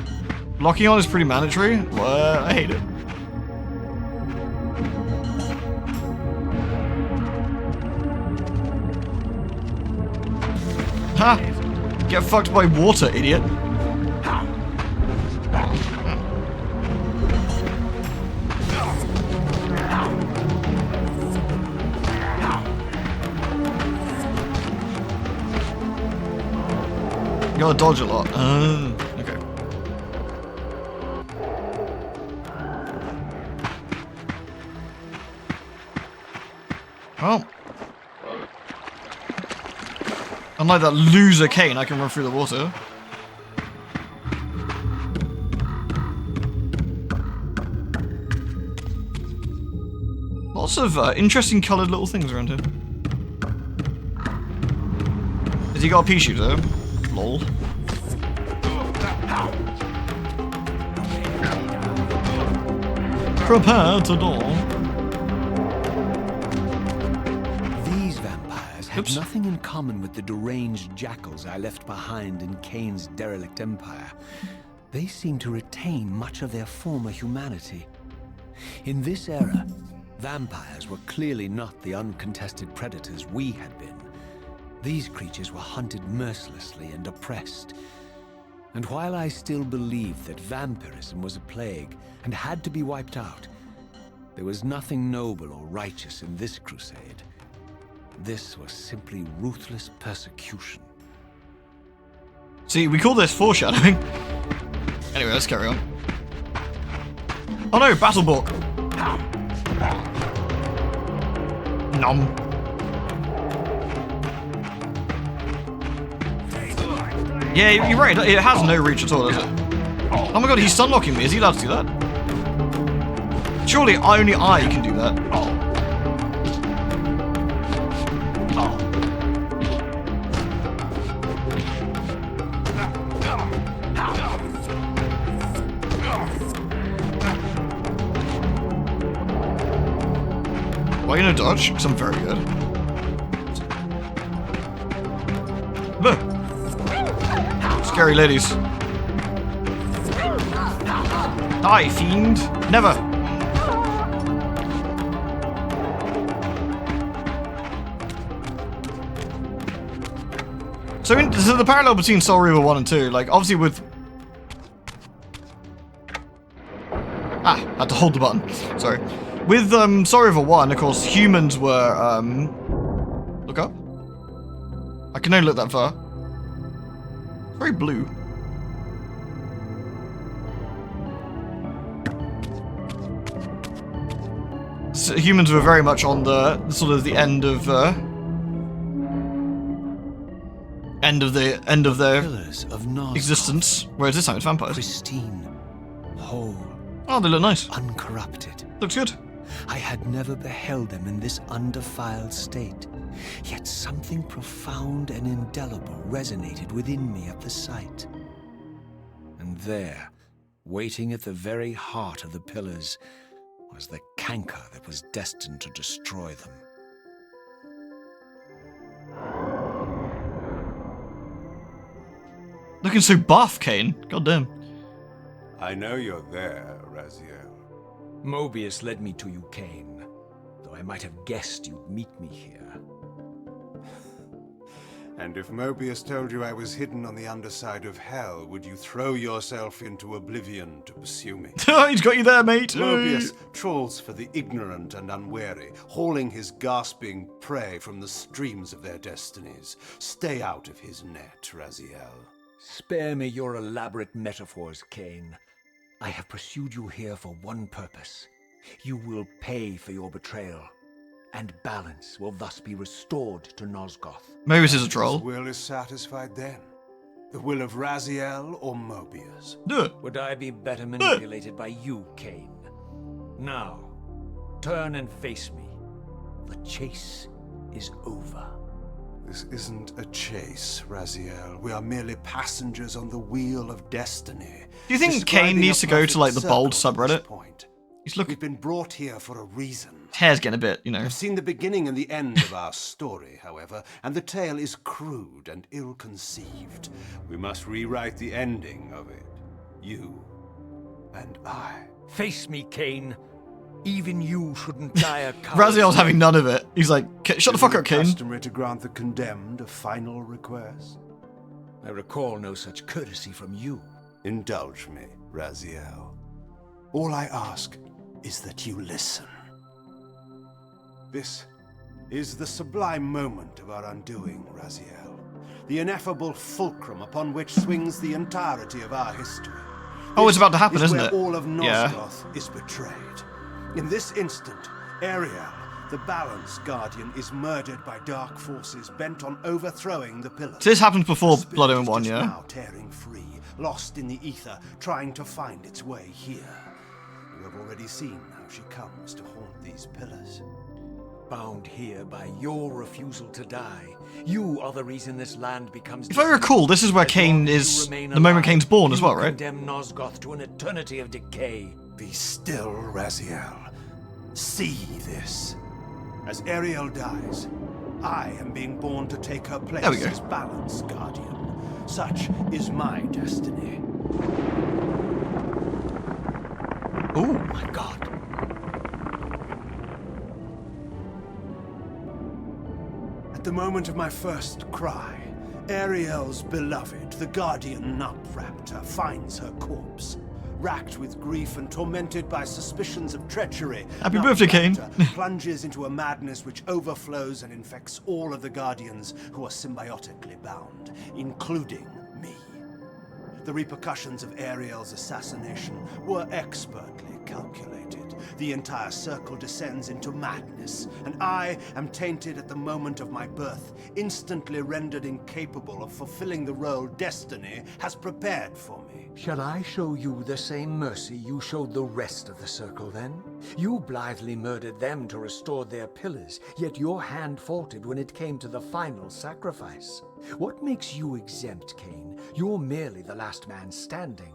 Locking on is pretty mandatory. Well, I hate it. Ha! Get fucked by water, idiot. You gotta dodge a lot. Okay. Well. Unlike that loser Kain, I can run through the water. Lots of interesting coloured little things around here. Has he got a pea shooter? Lol. Prepare to dawn. These vampires had nothing in common with the deranged jackals I left behind in Kain's derelict empire. They seemed to retain much of their former humanity. In this era, vampires were clearly not the uncontested predators we had been. These creatures were hunted mercilessly and oppressed. And while I still believed that vampirism was a plague and had to be wiped out, there was nothing noble or righteous in this crusade. This was simply ruthless persecution. See, we call this foreshadowing. Anyway, let's carry on. Oh no, Battle Book! Nom. Yeah, you're right, it has no reach at all, does it? Oh my god, he's stun locking me, is he allowed to do that? Surely only I can do that. gonna dodge, because I'm very good. Look. Scary ladies. Die, fiend. Never. So the parallel between Soul Reaver 1 and 2, like, obviously with... had to hold the button. Sorry. With Soul Reaver 1, of course, humans were, look up. I can only look that far. Very blue. So humans were very much on the sort of the end of their Pillars of Nazgûl, existence. Whereas this time it's vampires. pristine, whole, Oh, they look nice. uncorrupted. Looks good. I had never beheld them in this undefiled state, yet something profound and indelible resonated within me at the sight. And there, waiting at the very heart of the pillars, was the canker that was destined to destroy them. Looking so buff, Kain. God damn. I know you're there, Raziel. Mobius led me to you, Kain, though I might have guessed you'd meet me here. And if Mobius told you I was hidden on the underside of hell, would you throw yourself into oblivion to pursue me? He's got you there, mate. Mobius trawls for the ignorant and unwary, hauling his gasping prey from the streams of their destinies. Stay out of his net, Raziel. Spare me your elaborate metaphors, Kain. I have pursued you here for one purpose. You will pay for your betrayal, and balance will thus be restored to Nosgoth. Maybe this is a troll. His will is satisfied then. The will of Raziel or Mobius? Would I be better manipulated by you, Kain? Now, turn and face me. The chase is over. This isn't a chase, Raziel. We are merely passengers on the wheel of destiny. Do you think Describing Kain needs a to go to like the perfect bold circle at this subreddit? point. He's looking. We've been brought here for a reason. Hair's getting a bit, you know. I've seen the beginning and the end of our story, however, and the tale is crude and ill-conceived. We must rewrite the ending of it. You and I. Face me, Kain. Even you shouldn't die a coward's Raziel's having none of it. He's like, shut the fuck up, Kain. Customary to grant the condemned a final request? I recall no such courtesy from you. Indulge me, Raziel. All I ask is that you listen. This is the sublime moment of our undoing, Raziel. The ineffable fulcrum upon which swings the entirety of our history. Oh, it's about to happen, This isn't is it? where all of Yeah. Nosgoth is betrayed. In this instant, Ariel, the Balance Guardian, is murdered by dark forces bent on overthrowing the pillars. So this happens before The spirit Blood Omen is 1, just yeah? now tearing free, lost in the ether, trying to find its way here. You have already seen how she comes to haunt these pillars. Bound here by your refusal to die. You are the reason this land becomes... If I recall, this is where As Kain long as is you remain the moment alive, Kain's born as you well, right? condemn Nosgoth to an eternity of decay. Be still, Raziel. See this. As Ariel dies, I am being born to take her place There we go. as Balance Guardian. Such is my destiny. Ooh. My God. At the moment of my first cry, Ariel's beloved, the Guardian Nutraptor, finds her corpse. Racked with grief and tormented by suspicions of treachery, Happy birthday, Kain. Nutraptor plunges into a madness which overflows and infects all of the Guardians who are symbiotically bound, including me. The repercussions of Ariel's assassination were expertly calculated. The entire circle descends into madness, and I am tainted at the moment of my birth, instantly rendered incapable of fulfilling the role destiny has prepared for me. Shall I show you the same mercy you showed the rest of the circle then? You blithely murdered them to restore their pillars, yet your hand faltered when it came to the final sacrifice. What makes you exempt, Kain? You're merely the last man standing.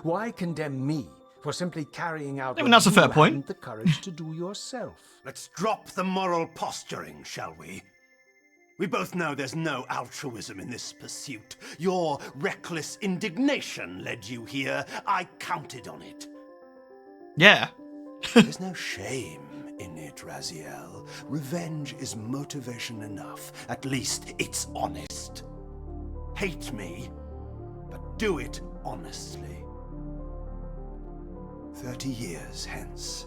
Why condemn me for simply carrying out I mean, what that's a fair you point. hadn't the courage to do yourself. Let's drop the moral posturing, shall we? We both know there's no altruism in this pursuit. Your reckless indignation led you here. I counted on it. Yeah. There's no shame in it, Raziel. Revenge is motivation enough. At least it's honest. Hate me, but do it honestly. 30 years hence,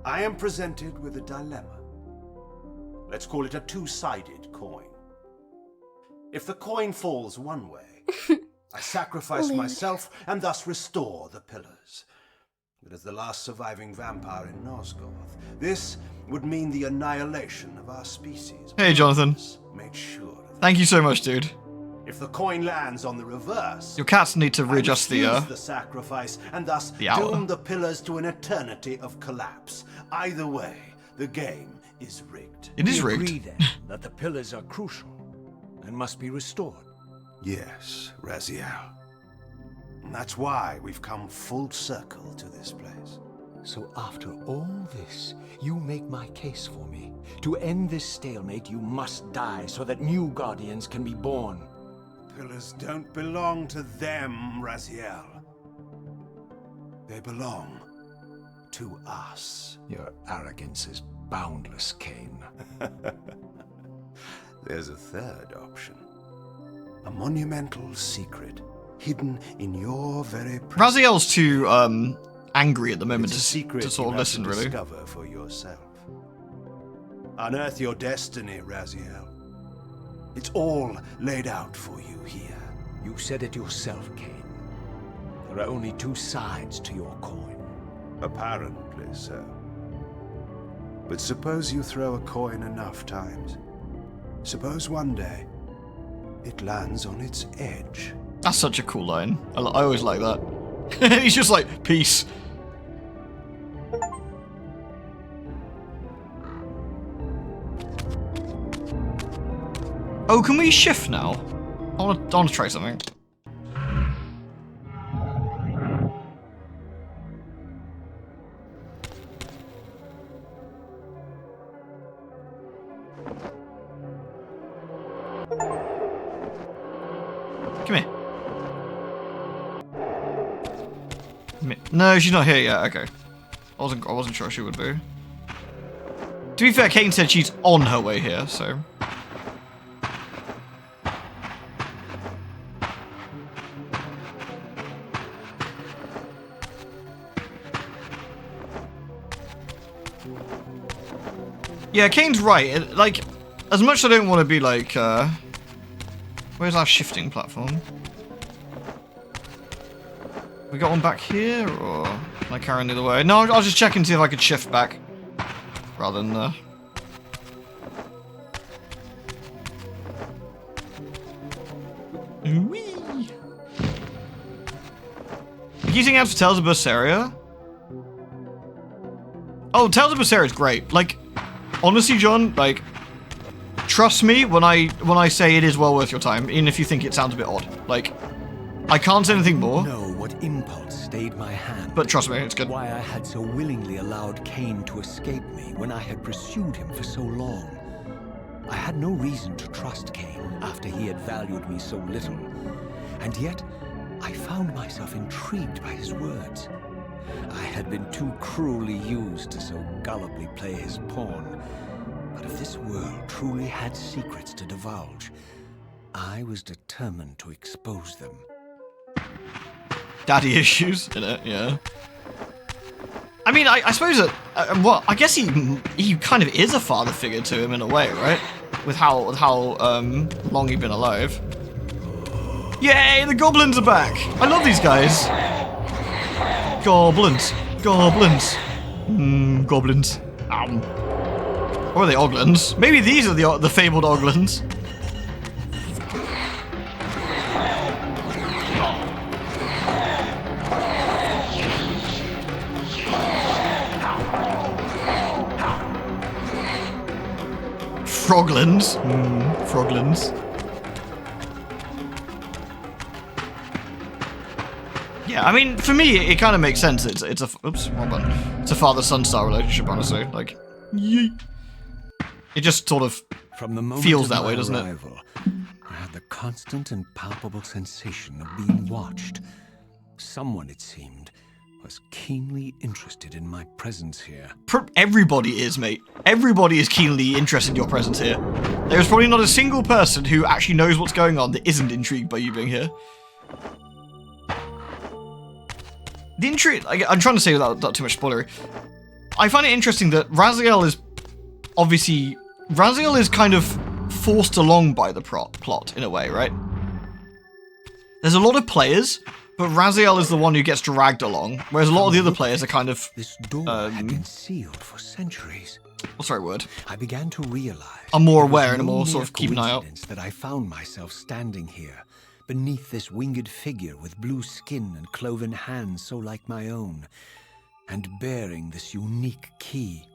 I am presented with a dilemma. Let's call it a two-sided coin. If the coin falls one way, I sacrifice myself and thus restore the pillars. But as the last surviving vampire in Nosgoth, this would mean the annihilation of our species. Hey, Jonathan. Make sure of that. Thank you so much, dude. If the coin lands on the reverse, Your cats need to readjust I refuse the sacrifice and thus the hour. doom the pillars to an eternity of collapse. Either way, the game is rigged. It is We rigged. agree then that the pillars are crucial and must be restored. Yes, Raziel. And that's why we've come full circle to this place. So after all this, you make my case for me. To end this stalemate, you must die so that new guardians can be born. Pillars don't belong to them, Raziel. They belong to us. Your arrogance is boundless, Kain. There's a third option. A monumental secret hidden in your very presence. Raziel's too angry at the moment It's a secret to sort you of have listen, to really. discover for yourself. Unearth your destiny, Raziel. It's all laid out for you here. You said it yourself, Kain. There are only two sides to your coin. Apparently so. But suppose you throw a coin enough times. Suppose one day it lands on its edge. That's such a cool line. I always like that. He's just like, peace. Oh, can we shift now? I want to try something. Come here. No, she's not here yet. Okay. I wasn't sure she would be. To be fair, Kain said she's on her way here, so. Yeah, Kane's right. Like, as much as I don't want to be like, where's our shifting platform? We got one back here, or am I carrying the other way? No, I'll just check and see if I could shift back, rather than Whee! Using ads for Tales of Berseria? Oh, Tales of Berseria is great. Like, honestly, John, like, trust me when I say it is well worth your time, even if you think it sounds a bit odd. Like, I can't say anything more. Know what impulse stayed my hand. But trust me, it's good. Why I had so willingly allowed Kain to escape me when I had pursued him for so long. I had no reason to trust Kain after he had valued me so little. And yet, I found myself intrigued by his words. I had been too cruelly used to so gullibly play his pawn. But if this world truly had secrets to divulge, I was determined to expose them. Daddy issues in it, yeah. I mean, I suppose that, well, I guess he kind of is a father figure to him in a way, right? With how long he'd been alive. Yay, the goblins are back! I love these guys. Goblins, goblins, goblins. Or are they oglins? Maybe these are the fabled oglins. Froglins. Froglins. Yeah, I mean, for me, it kind of makes sense. It's a oops, wrong button. It's a father-son style relationship, honestly. Like, yeet. It just sort of From the moment feels of that my way, doesn't it? arrival, I had the constant and palpable sensation of being watched. Someone, it seemed, was keenly interested in my presence here. Everybody is, mate. Everybody is keenly interested in your presence here. There's probably not a single person who actually knows what's going on that isn't intrigued by you being here. The intrigue, I'm trying to say without too much spoilery. I find it interesting that Raziel is kind of forced along by the plot in a way, right? There's a lot of players, but Raziel is the one who gets dragged along, whereas a lot of the other players are kind of... This door had been sealed for centuries. What's the right word? I began to realize... I'm more aware and I'm more sort of keep an eye out. ...that I found myself standing here, beneath this winged figure with blue skin and cloven hands so like my own, and bearing this unique key.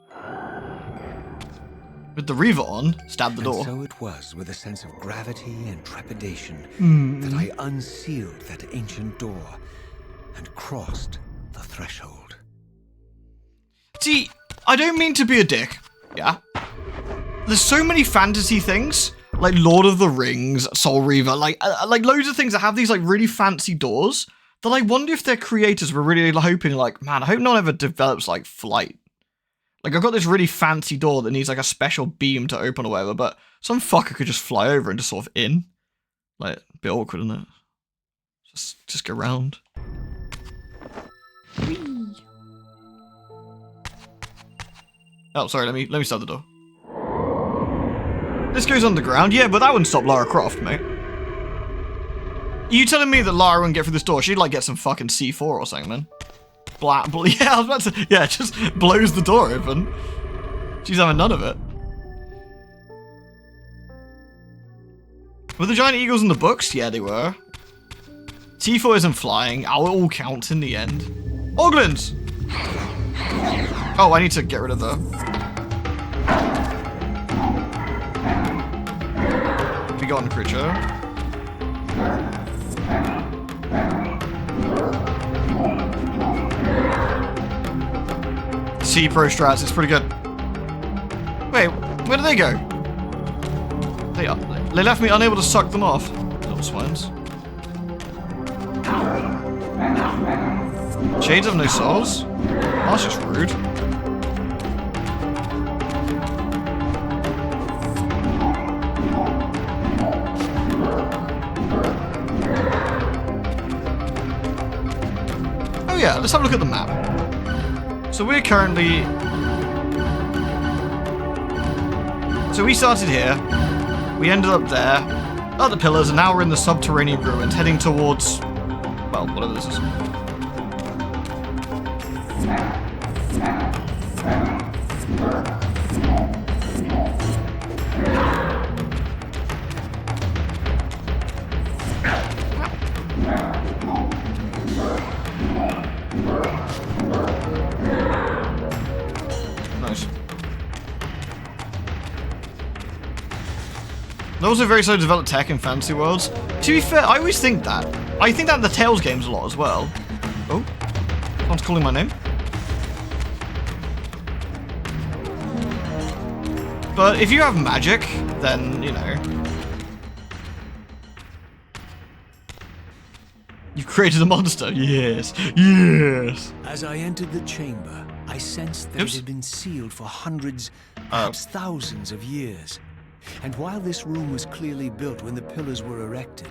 With the Reaver on, stab the door. And so it was with a sense of gravity and trepidation that I unsealed that ancient door and crossed the threshold. See, I don't mean to be a dick, yeah? There's so many fantasy things, like Lord of the Rings, Soul Reaver, like loads of things that have these like really fancy doors that I wonder if their creators were really hoping like, man, I hope no one ever develops like flight. Like I've got this really fancy door that needs like a special beam to open or whatever, but some fucker could just fly over and just sort of in. Like, a bit awkward, isn't it? Just go round. Oh, sorry, let me start the door. This goes underground, yeah, but that wouldn't stop Lara Croft, mate. Are you telling me that Lara wouldn't get through this door? She'd like get some fucking C4 or something, man. Yeah, I was about to, yeah, just blows the door open. She's having none of it. Were the giant eagles in the books? Yeah, they were. T4 isn't flying. Oh, it all counts in the end. Oglins! Oh, I need to get rid of the... Forgotten creature. C Pro strats, it's pretty good. Wait, where did they go? They left me unable to suck them off. Little swines. Shades have no souls? That's just rude. Oh yeah, let's have a look at the map. So we're currently... So we started here, we ended up there, at the pillars, and now we're in the subterranean ruins, heading towards... well, whatever this is. Nice. They're also very slow to develop tech in fantasy worlds. To be fair, I always think that. I think that in the Tales games a lot as well. Oh, someone's calling my name. But if you have magic, then, you know. You've created a monster. Yes. Yes. As I entered the chamber, I sensed that it had been sealed for hundreds, perhaps thousands of years. And while this room was clearly built when the pillars were erected,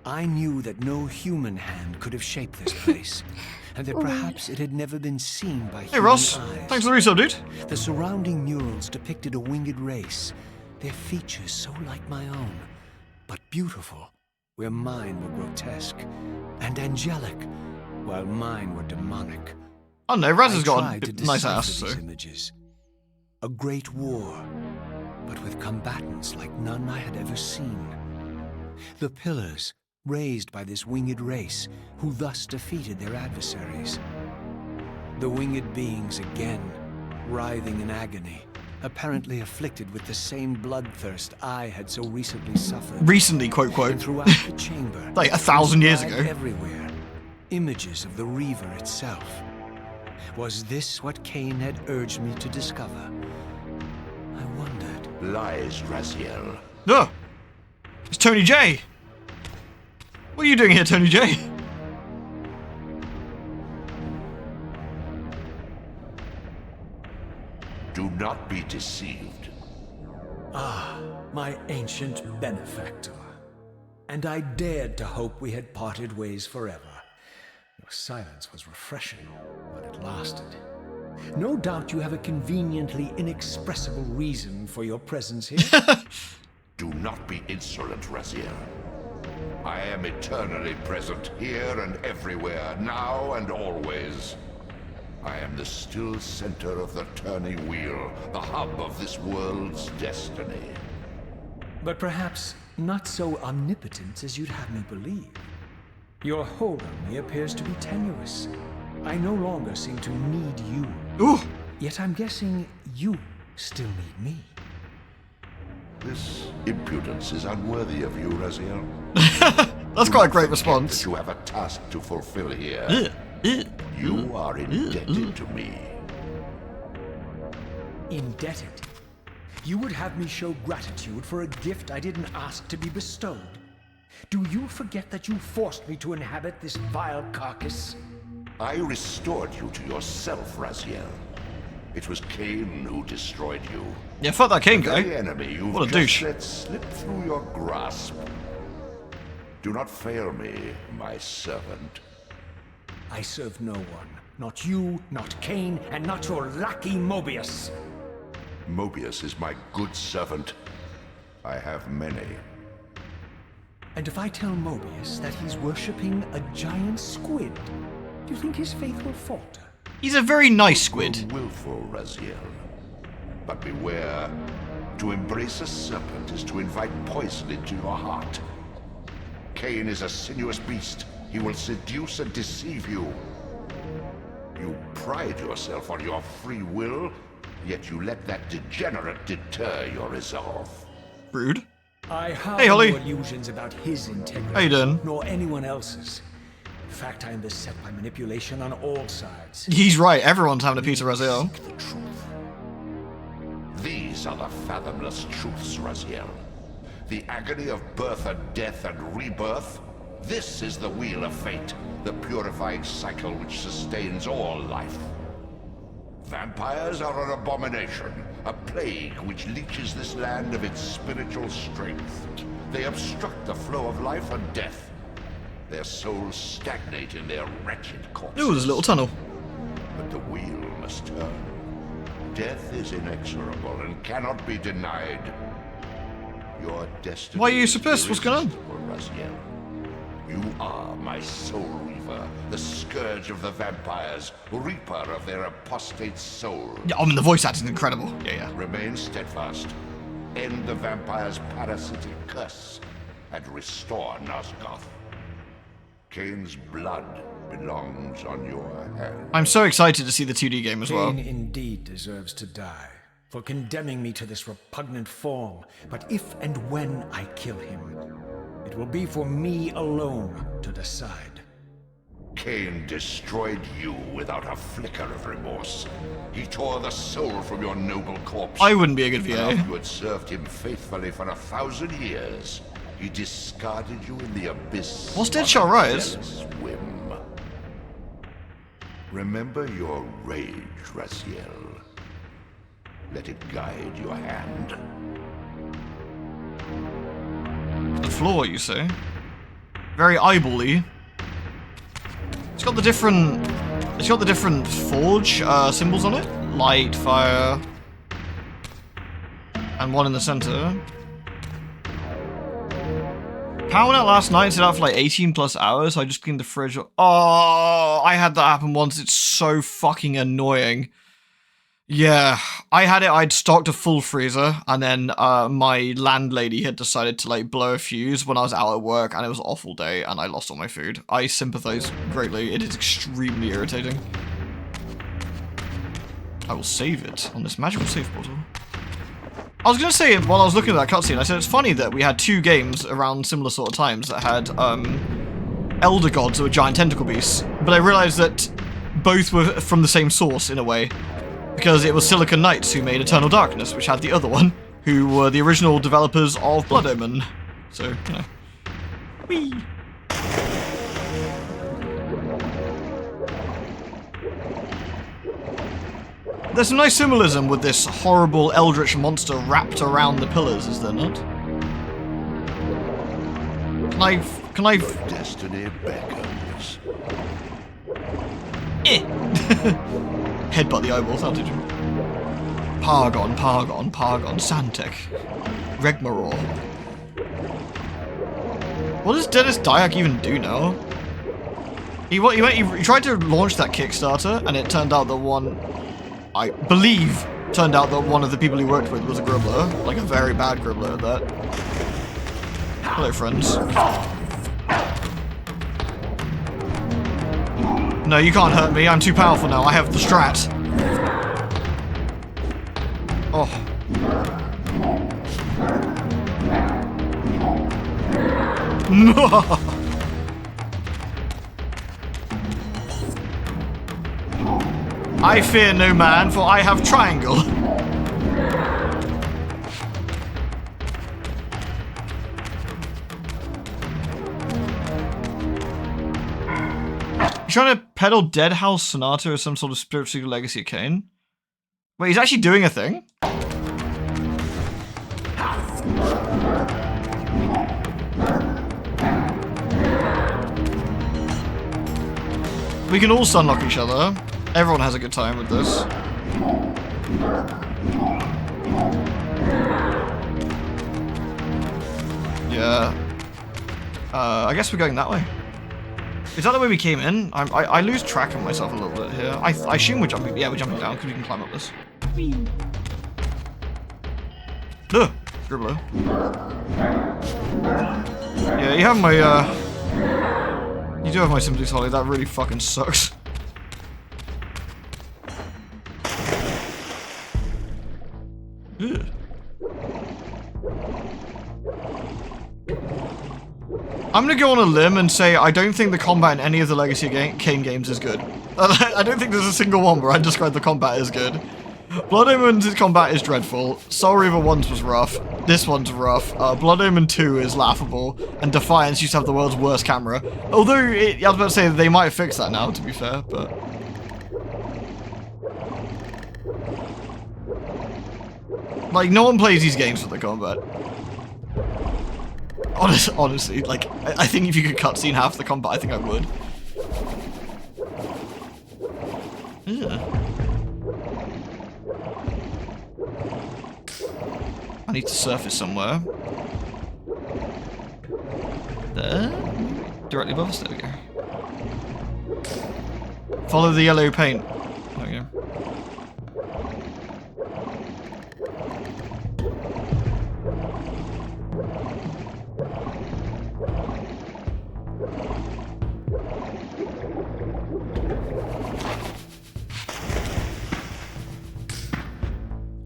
I knew that no human hand could have shaped this place, and that perhaps it had never been seen by human Ross. eyes. Thanks for the resub, dude. The surrounding murals depicted a winged race, their features so like my own, but beautiful, where mine were grotesque, and angelic, while mine were demonic. Oh no, Raz has got I a tried to nice decipher ass, so... these images. A great war, but with combatants like none I had ever seen. The pillars, raised by this winged race, who thus defeated their adversaries. The winged beings again, writhing in agony, apparently afflicted with the same bloodthirst I had so recently suffered. Recently, quote, quote. And throughout the chamber, like 1,000 years ago. everywhere, images of the Reaver itself. Was this what Kain had urged me to discover? I wondered. Lies, Raziel. No! It's Tony J! What are you doing here, Tony J? Do not be deceived. Ah, my ancient benefactor. And I dared to hope we had parted ways forever. Your silence was refreshing, but it lasted. No doubt you have a conveniently inexpressible reason for your presence here. Do not be insolent, Raziel. I am eternally present here and everywhere, now and always. I am the still center of the turning wheel, the hub of this world's destiny. But perhaps not so omnipotent as you'd have me believe. Your hold on me appears to be tenuous. I no longer seem to need you. Ooh. Yet I'm guessing you still need me. This impudence is unworthy of you, Raziel. That's quite a great response. That you have a task to fulfill here. You are indebted to me. Indebted? You would have me show gratitude for a gift I didn't ask to be bestowed. Do you forget that you forced me to inhabit this vile carcass? I restored you to yourself, Raziel. It was Kain who destroyed you. Yeah, fuck that Kain guy. The enemy you've What a just douche. let slip through your grasp. Do not fail me, my servant. I serve no one. Not you, not Kain, and not your lackey Mobius. Mobius is my good servant. I have many. And if I tell Mobius that he's worshipping a giant squid, do you think his faith will falter? He's a very nice squid. Willful, Raziel. But beware. To embrace a serpent is to invite poison into your heart. Kain is a sinuous beast. He will seduce and deceive you. You pride yourself on your free will, yet you let that degenerate deter your resolve. Rude. I have Hey, Holly. no illusions about his integrity. How you doing? Nor anyone else's. In fact, I am beset by manipulation on all sides. He's right, everyone's having a piece of Raziel. Seek the truth. These are the fathomless truths, Raziel. The agony of birth and death and rebirth. This is the wheel of fate, the purifying cycle which sustains all life. Vampires are an abomination, a plague which leeches this land of its spiritual strength. They obstruct the flow of life and death. Their souls stagnate in their wretched corpses. Ooh, there's a little tunnel. But the wheel must turn. Death is inexorable and cannot be denied. Your destiny. Why are you so pissed? What's going on? Raziel. You are my soul reaver, the scourge of the vampires, reaper of their apostate souls. Yeah, I mean, the voice acting is incredible. Yeah. Remain steadfast. End the vampire's parasitic curse and restore Nosgoth. Kain's blood belongs on your hands. I'm so excited to see the 2D game as well. Kain indeed deserves to die for condemning me to this repugnant form. But if and when I kill him, it will be for me alone to decide. Kain destroyed you without a flicker of remorse. He tore the soul from your noble corpse. I wouldn't be a good And VA. after you had served him faithfully for 1,000 years, he discarded you in the abyss. What's on a Deadshot Rise? jealous whim. Remember your rage, Raziel. Let it guide your hand. The floor, you say? Very eyeball-y. It's got the different forge symbols on it. Light, fire, and one in the center. Power went out last night, it's out for like 18 plus hours. I just cleaned the fridge. Oh, I had that happen once. It's so fucking annoying. Yeah, I had it. I'd stocked a full freezer, and then my landlady had decided to like blow a fuse when I was out at work, and it was an awful day, and I lost all my food. I sympathize greatly. It is extremely irritating. I will save it on this magical save portal. I was gonna say while I was looking at that cutscene, I said it's funny that we had two games around similar sort of times that had elder gods that were giant tentacle beasts, but I realized that both were from the same source in a way, because it was Silicon Knights who made Eternal Darkness, which had the other one, who were the original developers of Blood Omen. So, you know. Whee! There's some nice symbolism with this horrible eldritch monster wrapped around the pillars, is there not? Can I... Destiny beckons. Headbutt the eyeballs, how did you? Pargon, Santec. Regmaror. What does Dennis Dyack even do now? He tried to launch that Kickstarter, and it turned out that one of the people he worked with was a gribbler. Like a very bad gribbler at that. Hello, friends. No, you can't hurt me. I'm too powerful now. I have the strat. Oh. I fear no man, for I have triangle. You trying to peddle Dead House Sonata as some sort of spiritual legacy of Kain? Wait, he's actually doing a thing? We can all sunlock each other. Everyone has a good time with this. Yeah. I guess we're going that way. Is that the way we came in? I lose track of myself a little bit here. I assume we're jumping. Yeah, we're jumping down because we can climb up this. Ugh, Scribbler. Yeah, you have my you do have my sympathies, Holly. That really fucking sucks. Ugh. I'm gonna go on a limb and say I don't think the combat in any of the Legacy Kain games is good. I don't think there's a single one where I describe the combat as good. Blood Omen's combat is dreadful. Soul Reaver 1's was rough. This one's rough. Blood Omen 2 is laughable. And Defiance used to have the world's worst camera. Although, I was about to say they might fix that now, to be fair, but... Like, no one plays these games for the combat. Honestly, like, I think if you could cutscene half the combat, I think I would. Yeah. I need to surface somewhere. There? Directly above us, there we go. Follow the yellow paint. There we go.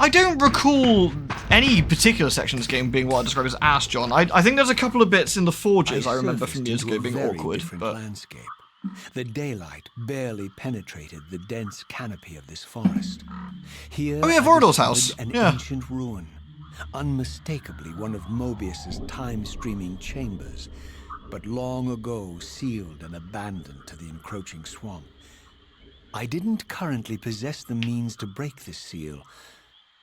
I don't recall any particular section of this game being what I describe as ass, John. I think there's a couple of bits in the forges I remember from years ago being awkward, but... landscape. The daylight barely penetrated the dense canopy of this forest. Here, oh yeah, Vorador's house. An yeah. ancient ruin, unmistakably one of Mobius's time-streaming chambers, but long ago sealed and abandoned to the encroaching swamp. I didn't currently possess the means to break this seal,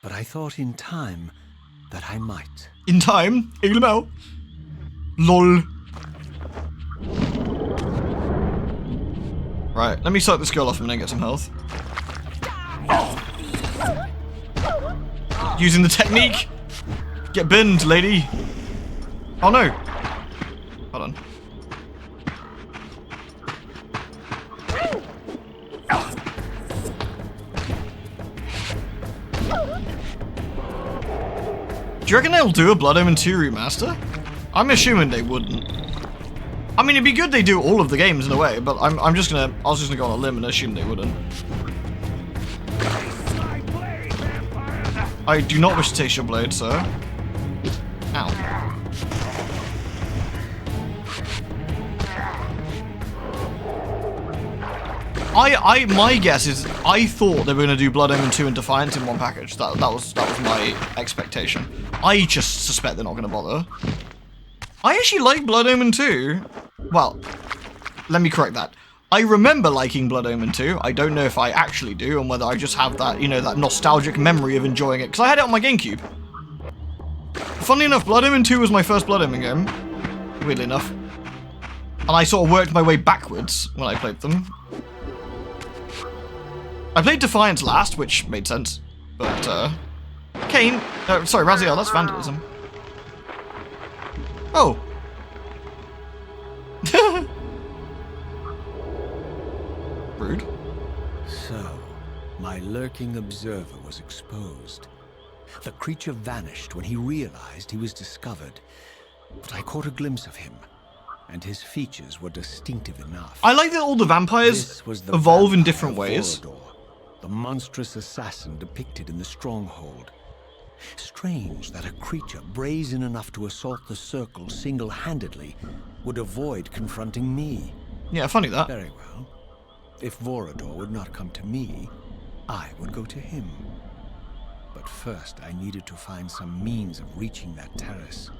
but I thought in time that I might. In time? Helemaal. LOL. Right, let me suck this girl off and then get some health. Using the technique. Get binned, lady. Oh no. Hold on. Do you reckon they'll do a Blood Omen 2 remaster? I'm assuming they wouldn't. I mean, it'd be good they do all of the games in a way, but I was just gonna go on a limb and assume they wouldn't. I do not wish to taste your blade, sir. Ow. My guess is I thought they were going to do Blood Omen 2 and Defiance in one package. That was my expectation. I just suspect they're not going to bother. I actually like Blood Omen 2. Well, let me correct that. I remember liking Blood Omen 2. I don't know if I actually do, and whether I just have that, you know, that nostalgic memory of enjoying it, because I had it on my GameCube. Funnily enough, Blood Omen 2 was my first Blood Omen game, weirdly enough. And I sort of worked my way backwards when I played them. I played Defiance last, which made sense, but, Kain, sorry, Raziel, that's vandalism. Oh. Rude. So, my lurking observer was exposed. The creature vanished when he realized he was discovered, but I caught a glimpse of him, and his features were distinctive enough. I like that all the vampires evolve in different ways. Vorador, the monstrous assassin depicted in the stronghold. Strange that a creature brazen enough to assault the circle single-handedly would avoid confronting me. Yeah, funny that. Very well. If Vorador would not come to me, I would go to him. But first, I needed to find some means of reaching that terrace.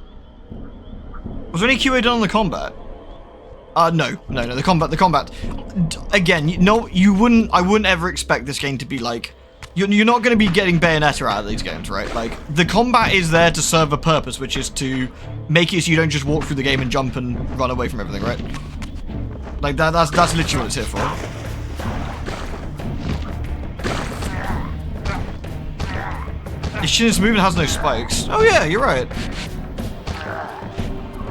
Was there any QA done on the combat? No, the combat. Again, no, I wouldn't ever expect this game to be like, you're not going to be getting Bayonetta out of these games, right? Like, the combat is there to serve a purpose, which is to make it so you don't just walk through the game and jump and run away from everything, right? Like, that's literally what it's here for. Its movement has no spikes. Oh yeah, you're right.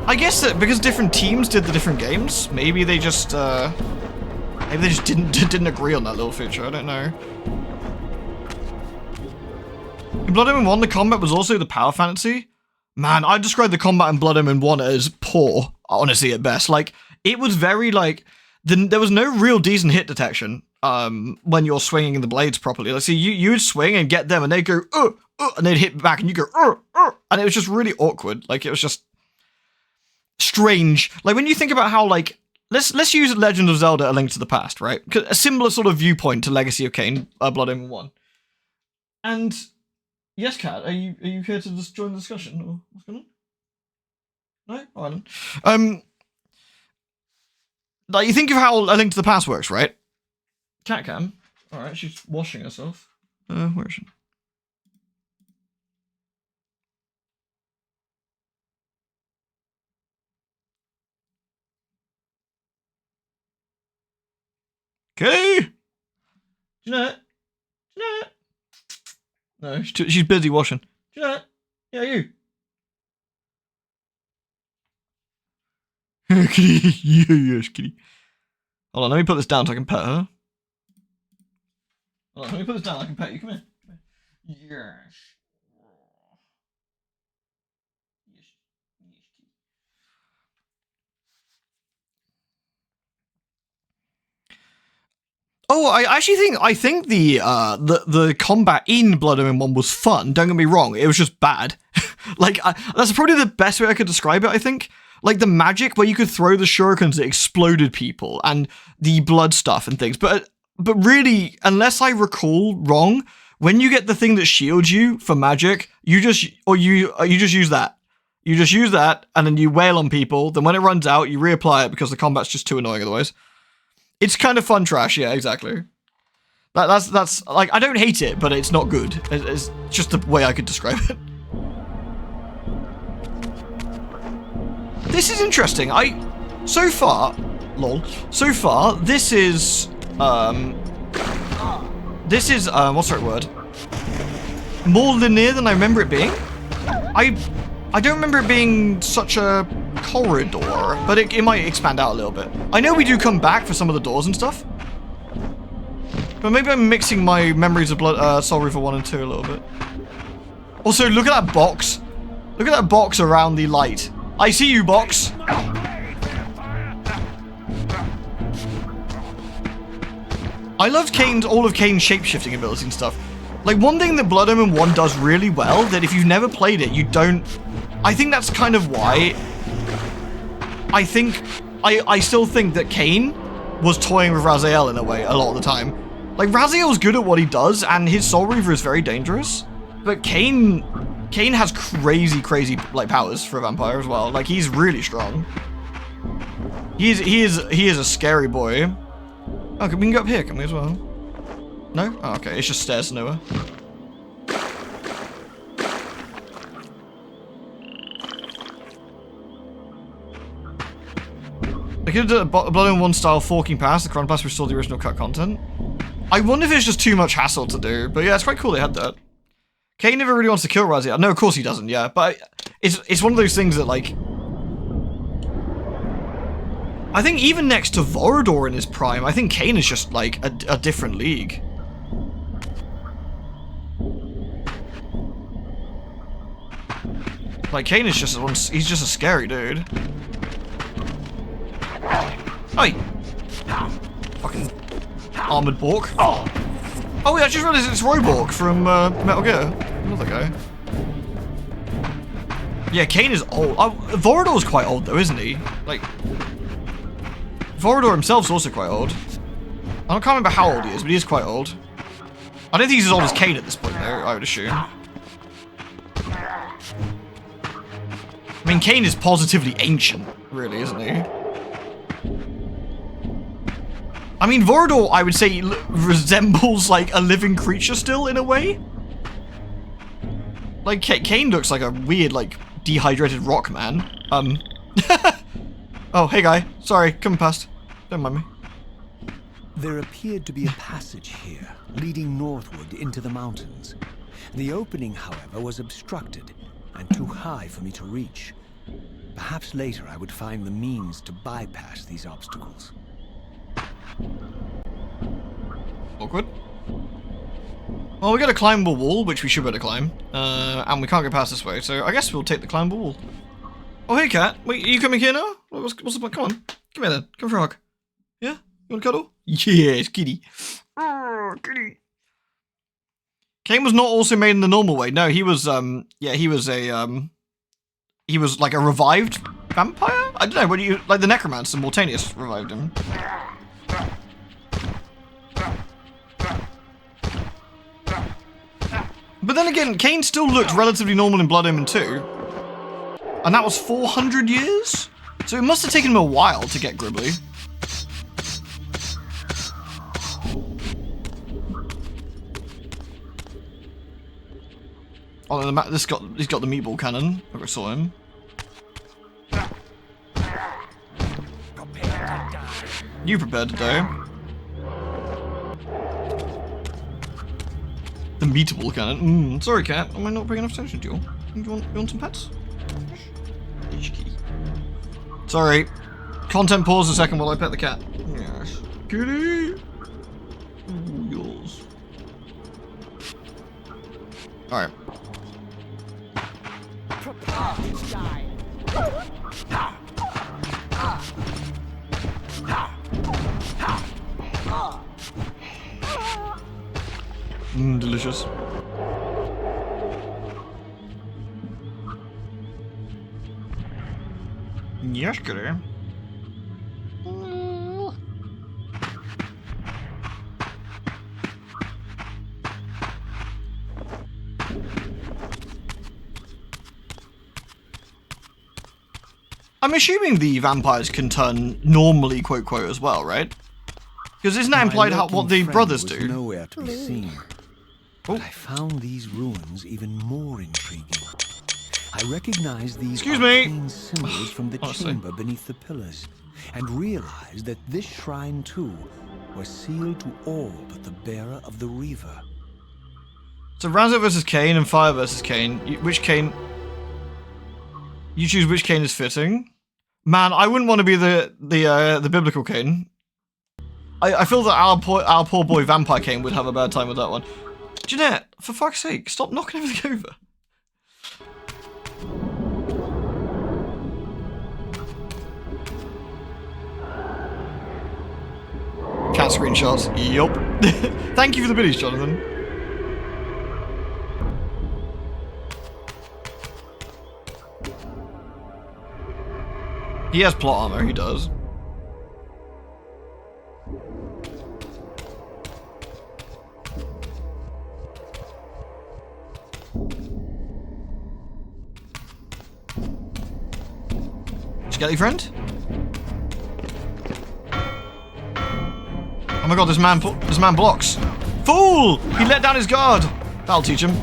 I guess that because different teams did the different games, maybe they just didn't agree on that little feature. I don't know. In Blood Omen 1, the combat was also the power fantasy. Man, I'd describe the combat in Blood Omen 1 as poor, honestly, at best. Like, it was very, like, there was no real decent hit detection when you're swinging the blades properly. Like, see, you would swing and get them, and they'd go, and they'd hit back, and you go, and it was just really awkward. Like, it was just strange. Like, when you think about how, like, let's use Legend of Zelda: A Link to the Past, right? A similar sort of viewpoint to Legacy of Kain, Blood Omen 1. And yes, Kat, are you here to just join the discussion, or what's going on? No? Alright then. Like, you think of how A Link to the Past works, right? Cat cam. Alright, she's washing herself. Where is she? Okay. Jeanette. No, she's busy washing. Jeanette. Yeah, you. Kitty. Yes, kitty. Hold on, let me put this down so I can pet her. Hold on, let me put this down so I can pet you. Come here. Yes. Oh, I think the combat in Blood Omen 1 was fun. Don't get me wrong, it was just bad. Like, that's probably the best way I could describe it, I think. Like, the magic where you could throw the shurikens that exploded people, and the blood stuff and things. But really, unless I recall wrong, when you get the thing that shields you for magic, you just use that. You just use that, and then you wail on people. Then when it runs out, you reapply it because the combat's just too annoying otherwise. It's kind of fun trash, yeah, exactly. That's like, I don't hate it, but it's not good. It's just the way I could describe it. This is interesting. So far, this is, what's the right word? More linear than I remember it being. I don't remember it being such a corridor, but it might expand out a little bit. I know we do come back for some of the doors and stuff. But maybe I'm mixing my memories of Soul Reaver 1 and 2 a little bit. Also, look at that box. Look at that box around the light. I see you, box. I loved all of Kain's shape-shifting abilities and stuff. Like, one thing that Blood Omen 1 does really well, that if you've never played it, you don't... I think that's kind of why... I still think that Kain was toying with Raziel in a way a lot of the time. Like, Raziel's good at what he does, and his Soul Reaver is very dangerous. But Kain has crazy, like, powers for a vampire as well. Like, he's really strong. He is a scary boy. Okay, we can go up here, can we, as well? No? Oh, okay, it's just stairs nowhere. They could have done a Blood and One style forking pass. The Crown Pass restored the original cut content. I wonder if it's just too much hassle to do, but yeah, it's quite cool they had that. Kain never really wants to kill Raziel. No, of course he doesn't, yeah, but it's one of those things that, like, I think even next to Vorador in his prime, I think Kain is just, like, a different league. Like, Kain is just he's just a scary dude. Hey! Fucking armored Bork. Oh yeah, I just realized it's Robork from Metal Gear. Another guy. Yeah, Kain is old. Vorador's quite old though, isn't he? Like, Vorador himself's also quite old. I can't remember how old he is, but he is quite old. I don't think he's as old as Kain at this point though, I would assume. I mean, Kain is positively ancient, really, isn't he? I mean, Vorador, I would say, resembles, like, a living creature still, in a way. Like, Kain looks like a weird, like, dehydrated rock man. Oh, hey, guy. Sorry, coming past. Don't mind me. There appeared to be a passage here, leading northward into the mountains. The opening, however, was obstructed, and too high for me to reach. Perhaps later I would find the means to bypass these obstacles. Awkward. Well, we got a climbable wall, which we should be able to climb. And we can't go past this way, so I guess we'll take the climbable wall. Oh, hey, cat. Wait, are you coming here now? What's the point? Come on. Come here, then. Come for a hug. Yeah? You want to cuddle? Yes, kitty. Oh, kitty. Kain was not also made in the normal way. No, he was, yeah, he was like a revived vampire? I don't know, what do you, like the Necromancer, Mortanius revived him. But then again, Kain still looked relatively normal in Blood Omen 2. And that was 400 years? So it must have taken him a while to get Gribbly. Oh, he's got the meatball cannon. I saw him. You prepared to die. The meatball cannon. Sorry, cat. Am I not paying enough attention to you? You want some pets? Sorry. Content pause a second while I pet the cat. Yes. Kitty. Ooh, yours. All right. Delicious. Yes, kitty. I'm assuming the vampires can turn normally, quote, quote, as well, right? Because isn't that implied what the brothers do? Nowhere to be seen. But I found these ruins even more intriguing. I recognized these arcane symbols from the chamber beneath the pillars, and realized that this shrine, too, was sealed to all but the bearer of the Reaver. So Raziel versus Kain and Fire versus Kain. Which Kain? You choose which Kain is fitting. Man, I wouldn't want to be the biblical Kain. I feel that our poor boy Vampire Kain would have a bad time with that one. Jeanette, for fuck's sake, stop knocking everything over. Cat screenshots. Yup. Thank you for the biddies, Jonathan. He has plot armor, he does. Skelly friend? Oh my god, this man blocks. Fool! He let down his guard. That'll teach him.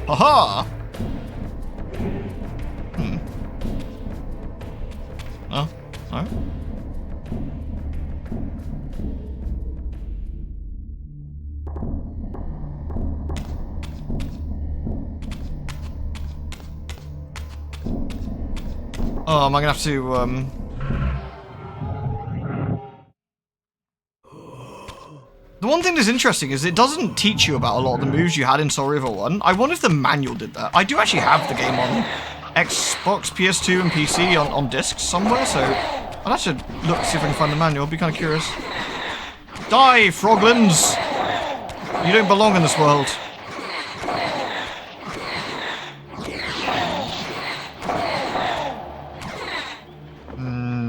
Haha! Oh, alright. Oh, am I gonna have to, The one thing that's interesting is it doesn't teach you about a lot of the moves you had in Soul Reaver 1. I wonder if the manual did that. I do actually have the game on Xbox, PS2, and PC on discs somewhere, so I'll have to look to see if I can find the manual. I'll be kind of curious. Die, froglins! You don't belong in this world.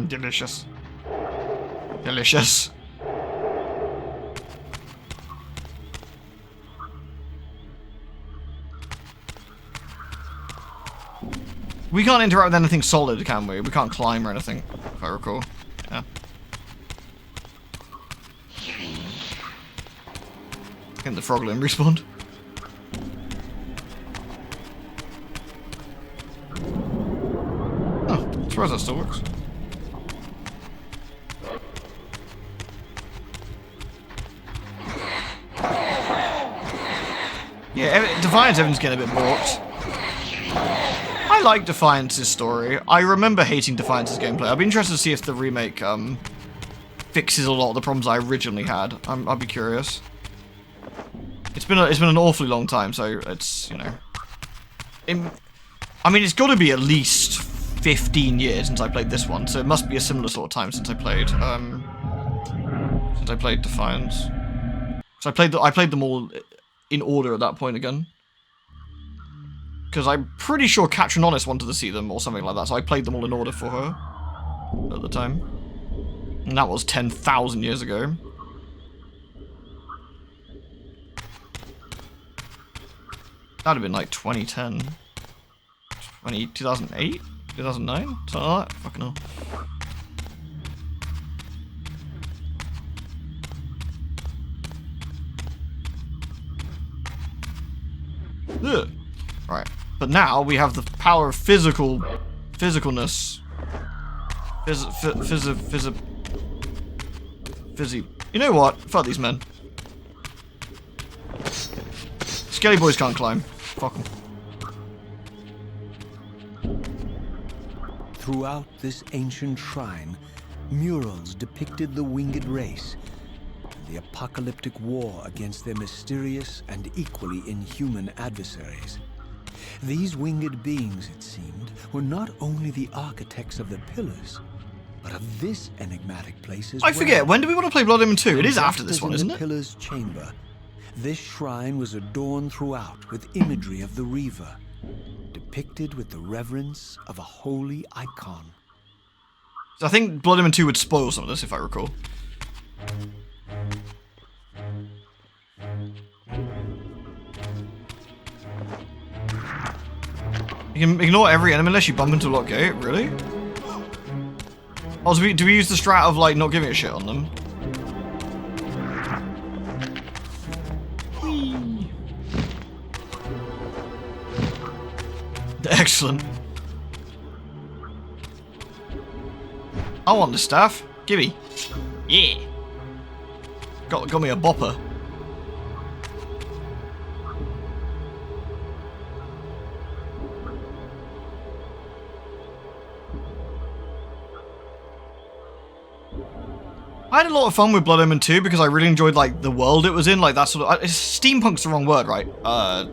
Delicious. Delicious. We can't interact with anything solid, can we? We can't climb or anything, if I recall. Yeah. I think the froglin respawned. Oh, I'm surprised that still works. Yeah, Defiance Evan's getting a bit balked. I like Defiance's story. I remember hating Defiance's gameplay. I'd be interested to see if the remake fixes a lot of the problems I originally had. I'd be curious. It's been an awfully long time, so it's, you know. I mean, it's got to be at least 15 years since I played this one, so it must be a similar sort of time since I played Defiance. So I played them all in order at that point again. Because I'm pretty sure Catrononis wanted to see them or something like that, so I played them all in order for her at the time. And that was 10,000 years ago. That'd have been like 2010. 2008? 2009? Something like that? Fucking hell. Ugh. Right. But now we have the power of physicalness. Fizzy. You know what? Fuck these men. Skelly boys can't climb. Fuck them. Throughout this ancient shrine, murals depicted the winged race, and the apocalyptic war against their mysterious and equally inhuman adversaries. These winged beings, it seemed, were not only the architects of the pillars, but of this enigmatic place as well. I forget, when do we want to play Blood Demon 2? It is after this one, isn't it? In the pillar's chamber, this shrine was adorned throughout with imagery of the Reaver, depicted with the reverence of a holy icon. So I think Blood Demon 2 would spoil some of this, if I recall. You can ignore every enemy unless you bump into a lock gate, really? Oh, so do we use the strat of, like, not giving a shit on them? Whee. Excellent. I want the staff. Gimme. Yeah. Got me a bopper. I had a lot of fun with Blood Omen 2 because I really enjoyed, like, the world it was in, like, that sort of... steampunk's the wrong word, right? I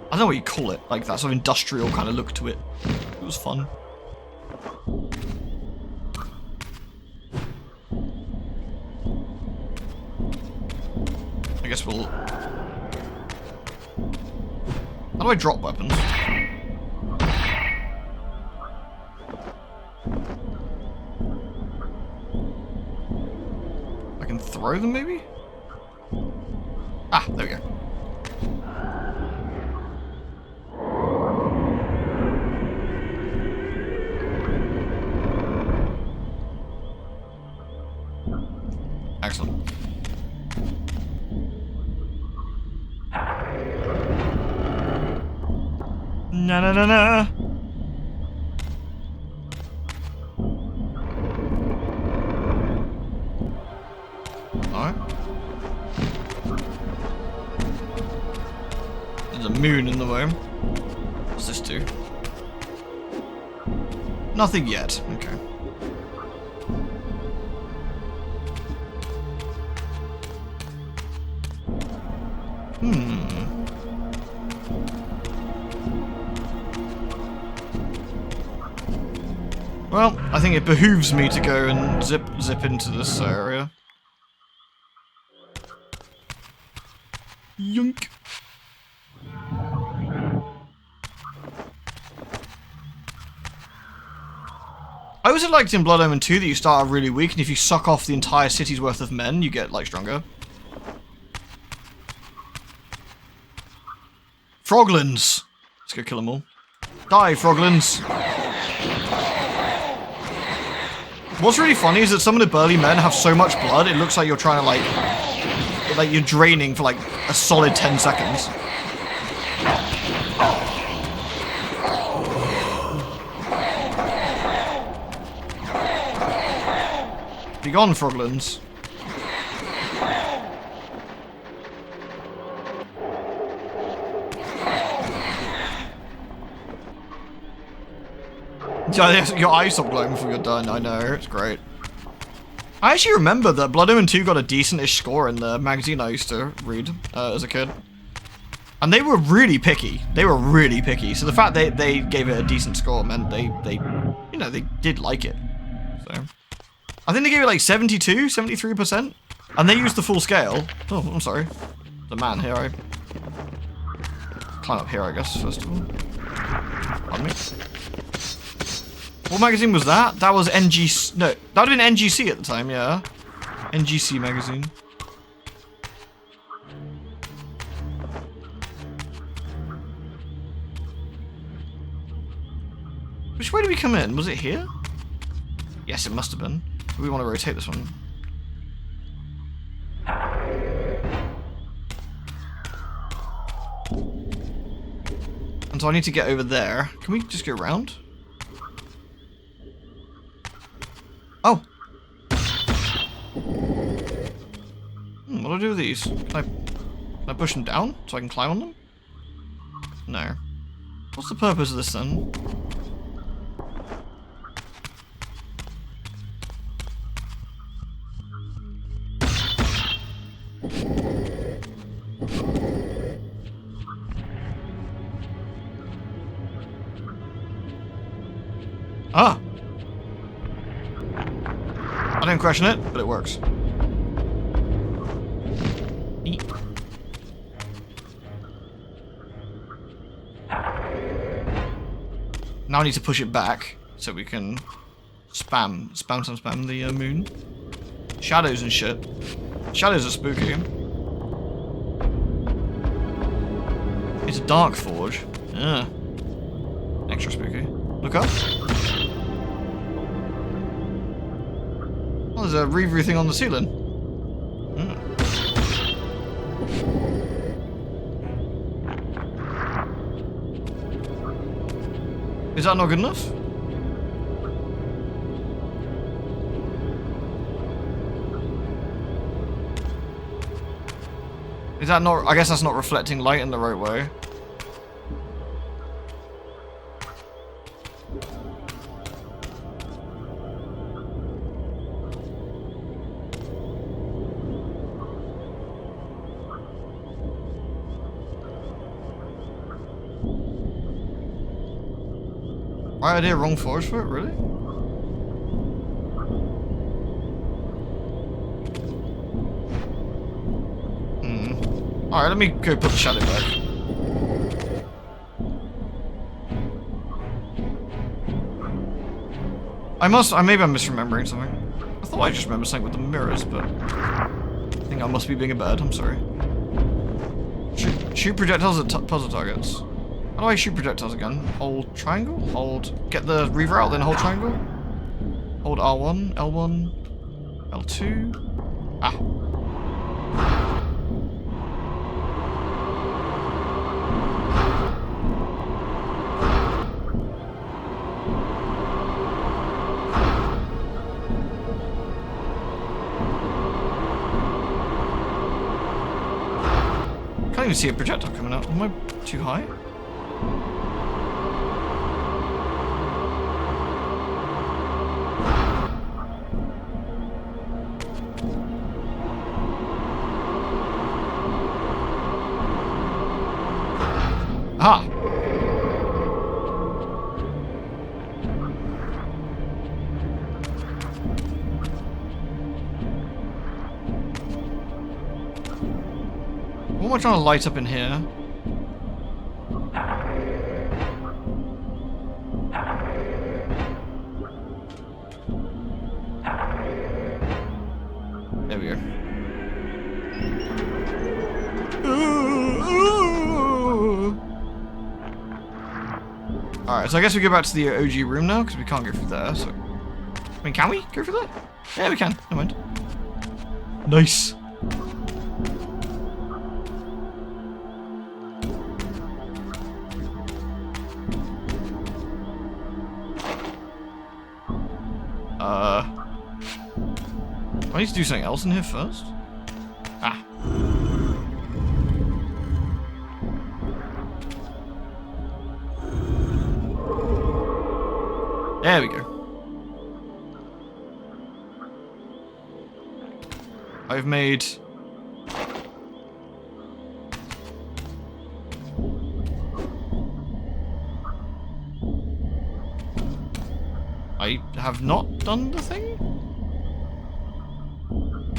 don't know what you call it, like, that sort of industrial kind of look to it. It was fun. I guess we'll... How do I drop weapons? Throw them, maybe? Ah, there we go. Excellent. Na na na na. Alright. There's a moon in the way. What's this do? Nothing yet. Okay. Well, I think it behooves me to go and zip into this area. Yoink. I also liked in Blood Omen 2 that you start out really weak, and if you suck off the entire city's worth of men, you get, like, stronger. Froglins! Let's go kill them all. Die, Froglins! What's really funny is that some of the burly men have so much blood, it looks like you're trying to, like you're draining for, like, a solid 10 seconds. Be gone, Froglins. Your eyes stop glowing before you're done, I know, it's great. I actually remember that Blood Omen 2 got a decent-ish score in the magazine I used to read as a kid. And they were really picky. They were really picky. So the fact they gave it a decent score meant they did like it. So I think they gave it like 72, 73%. And they used the full scale. Oh, I'm sorry. The man here, I climb up here, I guess, first of all. Pardon me. What magazine was that? That was NGC. No, that would have been NGC at the time, yeah. NGC magazine. Which way did we come in? Was it here? Yes, it must have been. We want to rotate this one. And so I need to get over there. Can we just go around? Oh! What do I do with these? Can I push them down so I can climb on them? No. What's the purpose of this then? Ah! I didn't question it, but it works. Eat. Now I need to push it back so we can spam the moon. Shadows and shit. Shadows are spooky. It's a dark forge. Yeah. Extra spooky. Look up. Oh, there's a Reaver thing on the ceiling. Is that not good enough? Is that not... I guess that's not reflecting light in the right way. Right idea, wrong forge for it, really? Alright, let me go put the shadow back. Maybe I'm misremembering something. I thought I just remembered something with the mirrors, but I think I must be being a bird, I'm sorry. Shoot projectiles at puzzle targets. How do I shoot projectiles again? Hold triangle? Hold... Get the Reaver out, then hold triangle? Hold R1, L1, L2... Ah. Can't even see a projectile coming out. Am I too high? Ah! What am I trying to light up in here? There we go. Alright, so I guess we go back to the OG room now, because we can't go through there, so... I mean, can we go through there? Yeah, we can. Never mind. Nice. I need to do something else in here first? Ah. There we go. I've made... I have not done the thing?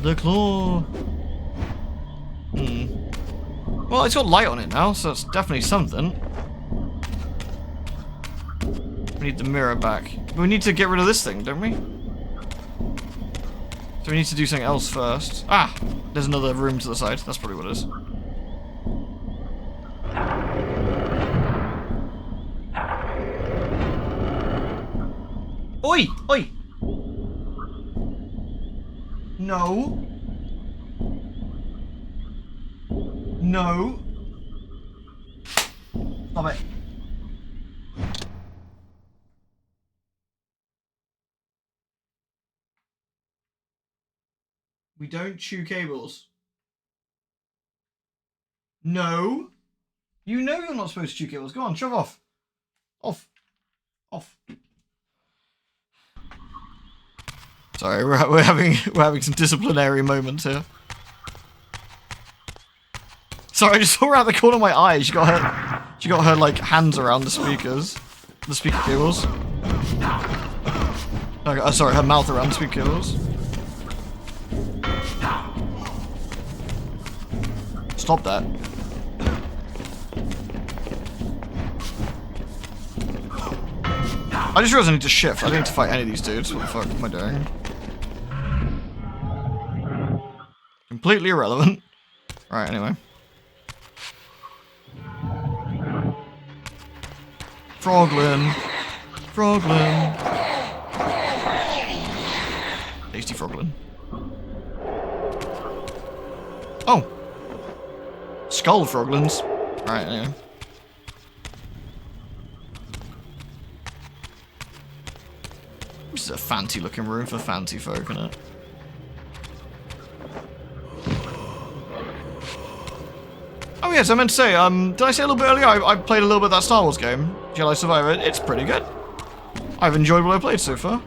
The claw. Well, it's got light on it now, so it's definitely something. We need the mirror back. But we need to get rid of this thing, don't we? So we need to do something else first. Ah! There's another room to the side. That's probably what it is. Oi! Oi! No. No. Stop it. We don't chew cables. No. You know you're not supposed to chew cables. Go on, shove off. Off. Off. Sorry, we're having some disciplinary moments here. Sorry, I just saw her out the corner of my eye. She got her like hands around the speakers, the speaker cables. Oh, sorry, her mouth around the speaker cables. Stop that. I just realized I need to shift. I don't need to fight any of these dudes. What the fuck am I doing? Completely irrelevant. Alright, anyway. Froglin. Froglin. Tasty Froglin. Oh. Skull Froglins. Alright, anyway. This is a fancy looking room for fancy folk, isn't it? Oh yes, I meant to say, did I say a little bit earlier? I played a little bit of that Star Wars game, Jedi Survivor. It's pretty good. I've enjoyed what I've played so far.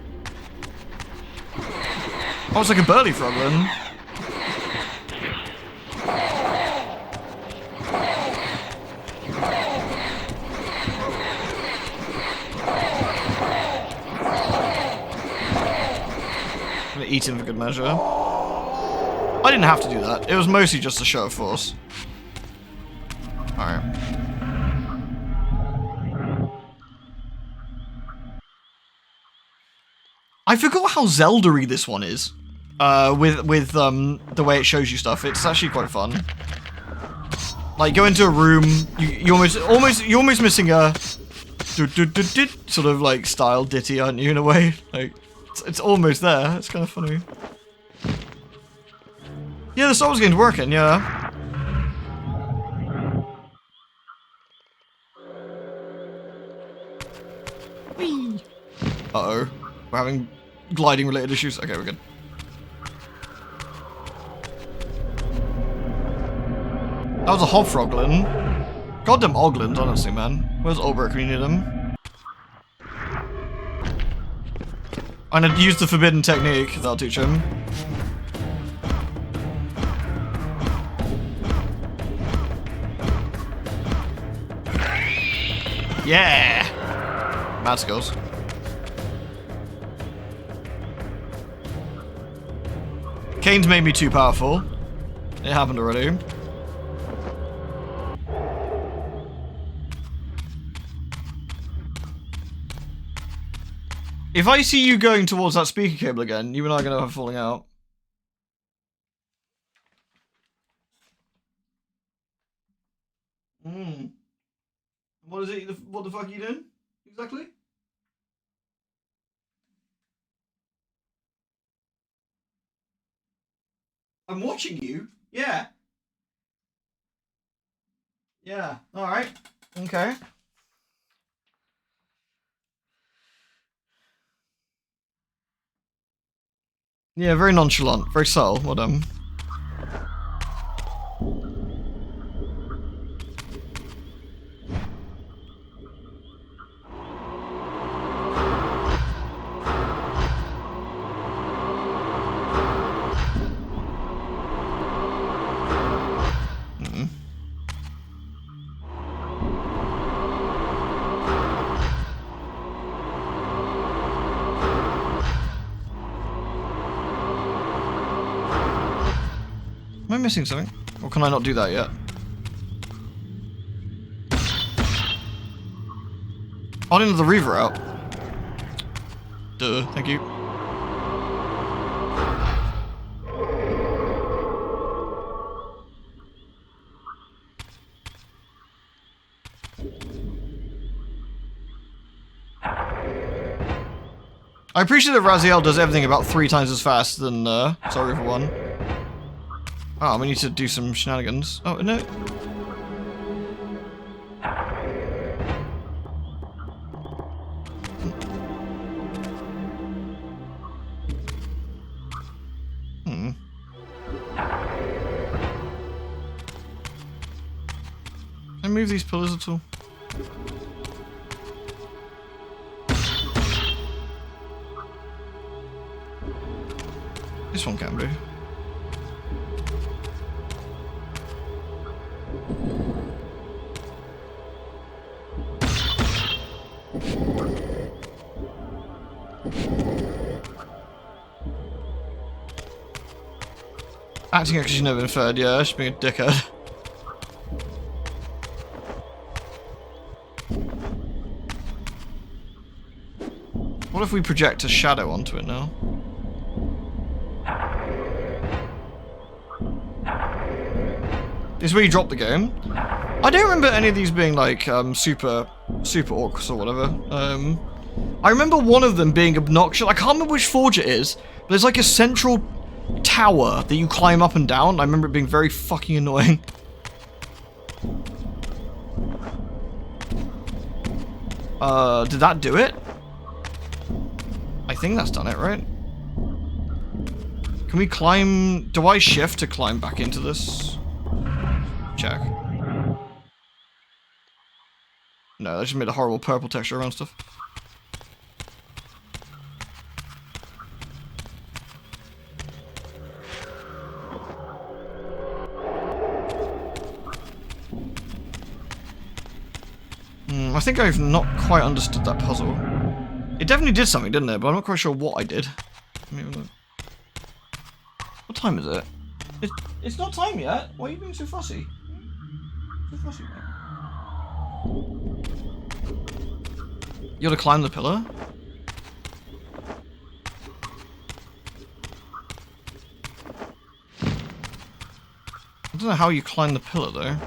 I was like a burly Froglin. I'm gonna eat him for good measure. I didn't have to do that. It was mostly just a show of force. Alright. I forgot how Zelda-y this one is. With the way it shows you stuff. It's actually quite fun. Like, go into a room, you're almost missing a sort of like style ditty, aren't you, in a way? Like, it's almost there. It's kind of funny. Yeah, the Souls game's working, yeah. Whee! Uh-oh. We're having gliding related issues. Okay, we're good. That was a Hobfroglin. Goddamn Oglins, honestly, man. Where's Ulbrich when you need him? I'm gonna use the forbidden technique. That'll teach him. Yeah! Mad skills. Kain's made me too powerful. It happened already. If I see you going towards that speaker cable again, you and I are going to have a falling out. What is it? What the fuck are you doing? Exactly? I'm watching you? Yeah. Yeah. Alright. Okay. Yeah, very nonchalant. Very subtle. Well done. Am I missing something? Or can I not do that yet? I didn't have the Reaver out. Duh, thank you. I appreciate that Raziel does everything about 3 times as fast than sorry for one. Oh, we need to do some shenanigans. Oh, no. Can I move these pillars at all? This one can do. Acting like she's never been fed, yeah, she's being a dickhead. What if we project a shadow onto it now? This is where you drop the game. I don't remember any of these being like super orcs or whatever. I remember one of them being obnoxious. I can't remember which forge it is, but there's like a central tower that you climb up and down. I remember it being very fucking annoying. Did that do it? I think that's done it, right? Can we climb? Do I shift to climb back into this? Check. No, that just made a horrible purple texture around stuff. I think I've not quite understood that puzzle. It definitely did something, didn't it? But I'm not quite sure what I did. What time is it? It's not time yet. Why are you being so fussy? So fussy, man. You gotta climb the pillar? I don't know how you climb the pillar though.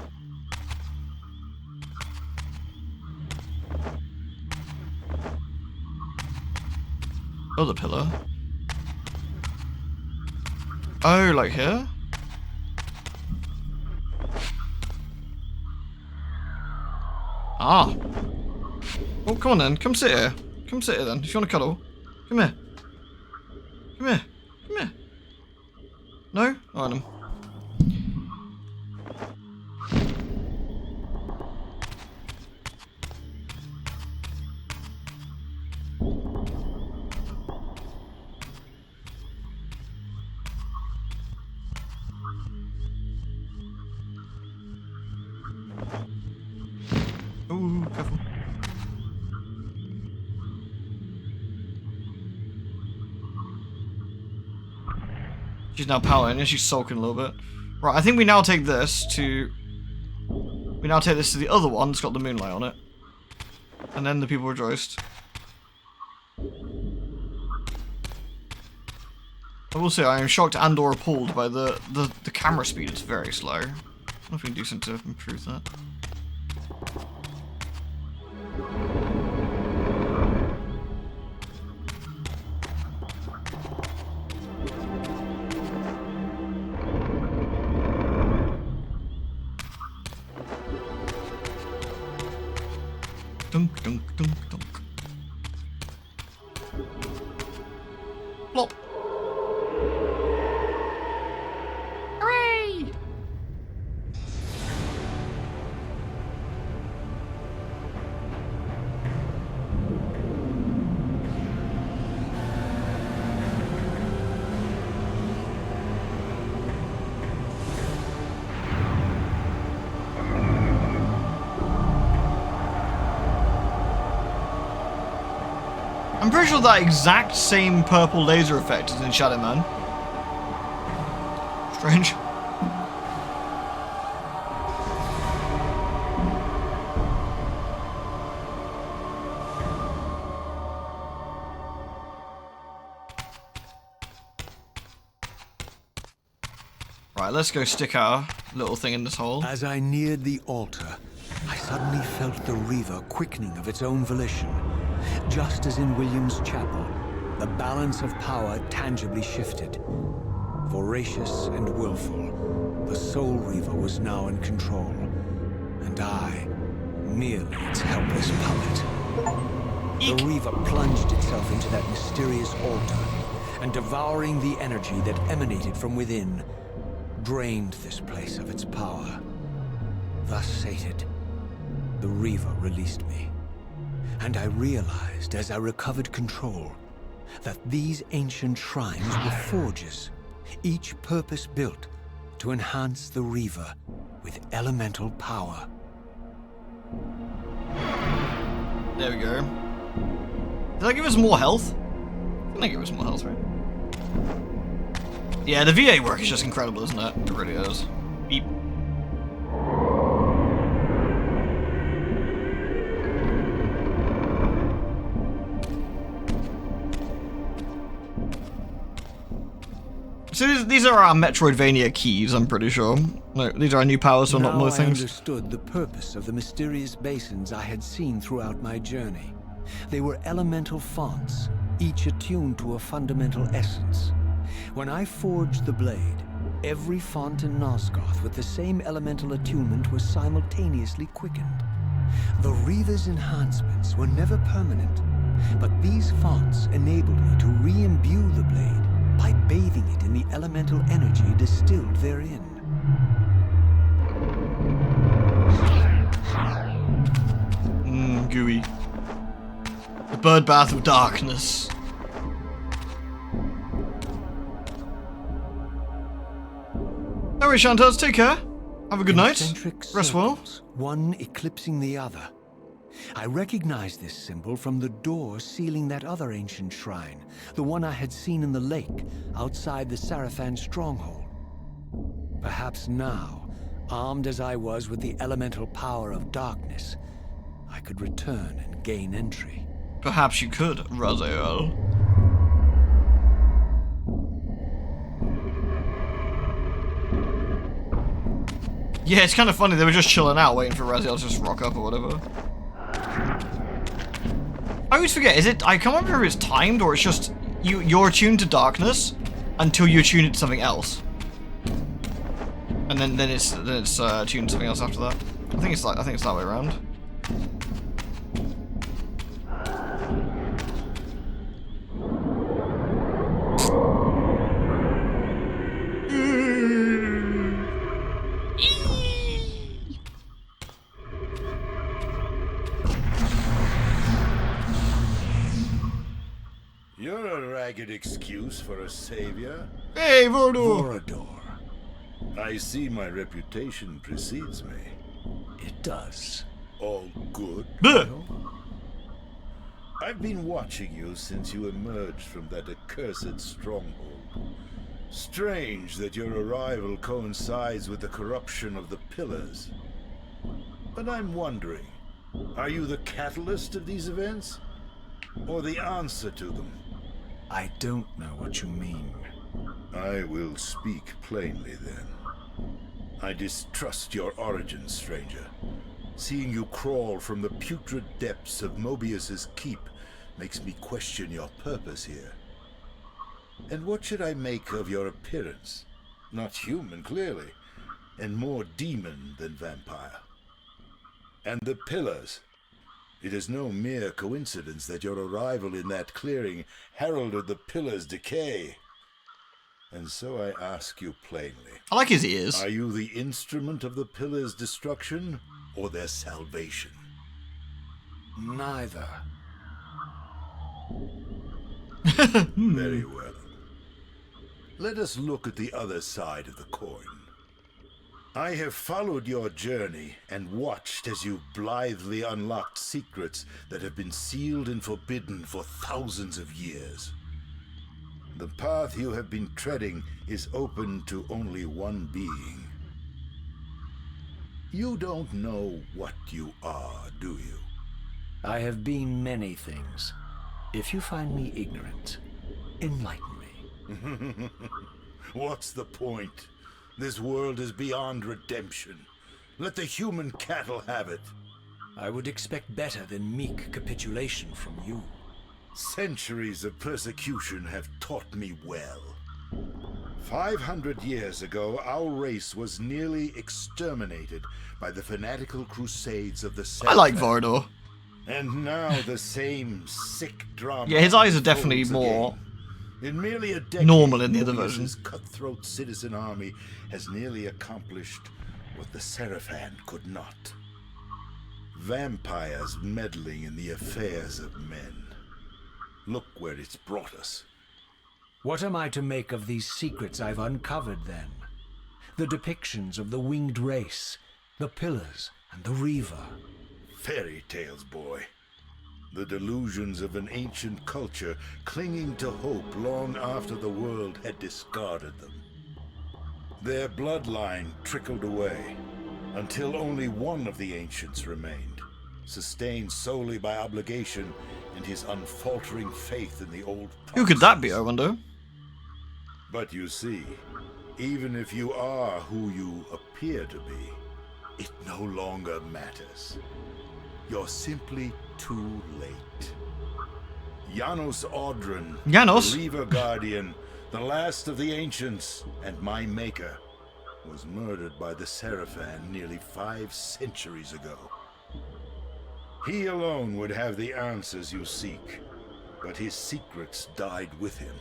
Other pillar. Oh, like here? Ah. Oh, come on then. Come sit here. Come sit here then. If you want to cuddle. Come here. Come here. Come here. No? Alright then. Ooh, careful. She's now powering and she's sulking a little bit. Right, I think we now take this to... We now take this to the other one that's got the moonlight on it. And then the people rejoiced. I will say I am shocked and or appalled by the camera speed. It's very slow. I don't know if we can do something to improve that. Dunk, dunk, dunk, dunk. Plop. Hooray! I'm pretty sure that exact same purple laser effect is in Shadow Man. Strange. Right, let's go stick our little thing in this hole. As I neared the altar, I suddenly felt the Reaver quickening of its own volition. Just as in William's chapel, the balance of power tangibly shifted. Voracious and willful, the Soul Reaver was now in control, and I, merely its helpless puppet. The Reaver plunged itself into that mysterious altar, and devouring the energy that emanated from within, drained this place of its power. Thus sated, the Reaver released me. And I realized as I recovered control that these ancient shrines were forges, each purpose-built to enhance the Reaver with elemental power. There we go. Did I give us more health? I think I gave us more health, right? Yeah, the VA work is just incredible, isn't it? It really is. Beep. So these are our Metroidvania keys, I'm pretty sure. No, these are our new powers to unlock more things. I understood the purpose of the mysterious basins I had seen throughout my journey. They were elemental fonts, each attuned to a fundamental essence. When I forged the blade, every font in Nosgoth with the same elemental attunement was simultaneously quickened. The Reaver's enhancements were never permanent, but these fonts enabled me to re-imbue the blade by bathing it in the elemental energy distilled therein. Gooey. The bird bath of darkness. Alright, Shantaz, take care. Have a good night. Rest well. One eclipsing the other. I recognized this symbol from the door sealing that other ancient shrine, the one I had seen in the lake outside the Sarafan stronghold. Perhaps now, armed as I was with the elemental power of darkness, I could return and gain entry. Perhaps you could, Raziel. Yeah, it's kind of funny. They were just chilling out, waiting for Raziel to just rock up or whatever. I always forget, is it... I can't remember if it's timed or it's just... you're attuned to darkness until you attune it to something else, and then it's attuned to something else after that. I think it's that way around. You're a ragged excuse for a savior. Hey, Vorador! Vorador. I see my reputation precedes me. It does. All good? I've been watching you since you emerged from that accursed stronghold. Strange that your arrival coincides with the corruption of the Pillars. But I'm wondering, are you the catalyst of these events? Or the answer to them? I don't know what you mean. I will speak plainly then. I distrust your origins, stranger. Seeing you crawl from the putrid depths of Mobius's keep makes me question your purpose here. And what should I make of your appearance? Not human, clearly, and more demon than vampire. And the Pillars. It is no mere coincidence that your arrival in that clearing heralded the Pillars' decay. And so I ask you plainly. I like his ears. Are you the instrument of the Pillars' destruction or their salvation? Neither. Very well. Let us look at the other side of the coin. I have followed your journey and watched as you blithely unlocked secrets that have been sealed and forbidden for thousands of years. The path you have been treading is open to only one being. You don't know what you are, do you? I have been many things. If you find me ignorant, enlighten me. What's the point? This world is beyond redemption. Let the human cattle have it. I would expect better than meek capitulation from you. Centuries of persecution have taught me well. 500 years ago, our race was nearly exterminated by the fanatical crusades of the South. I like Vorador. And now the same sick drama. Yeah, his eyes are definitely more in merely a decade, normal in the other version. Mobius's cutthroat citizen army has nearly accomplished what the Seraphan could not. Vampires meddling in the affairs of men. Look where it's brought us. What am I to make of these secrets I've uncovered, then? The depictions of the winged race, the Pillars, and the Reaver. Fairy tales, boy. The delusions of an ancient culture clinging to hope long after the world had discarded them. Their bloodline trickled away, until only one of the ancients remained, sustained solely by obligation and his unfaltering faith in the old promises. Who could that be, I wonder? But you see, even if you are who you appear to be, it no longer matters. You're simply too late. Janos Audron, the Reaver Guardian, the last of the ancients, and my maker, was murdered by the Seraphan nearly 5 centuries ago. He alone would have the answers you seek, but his secrets died with him.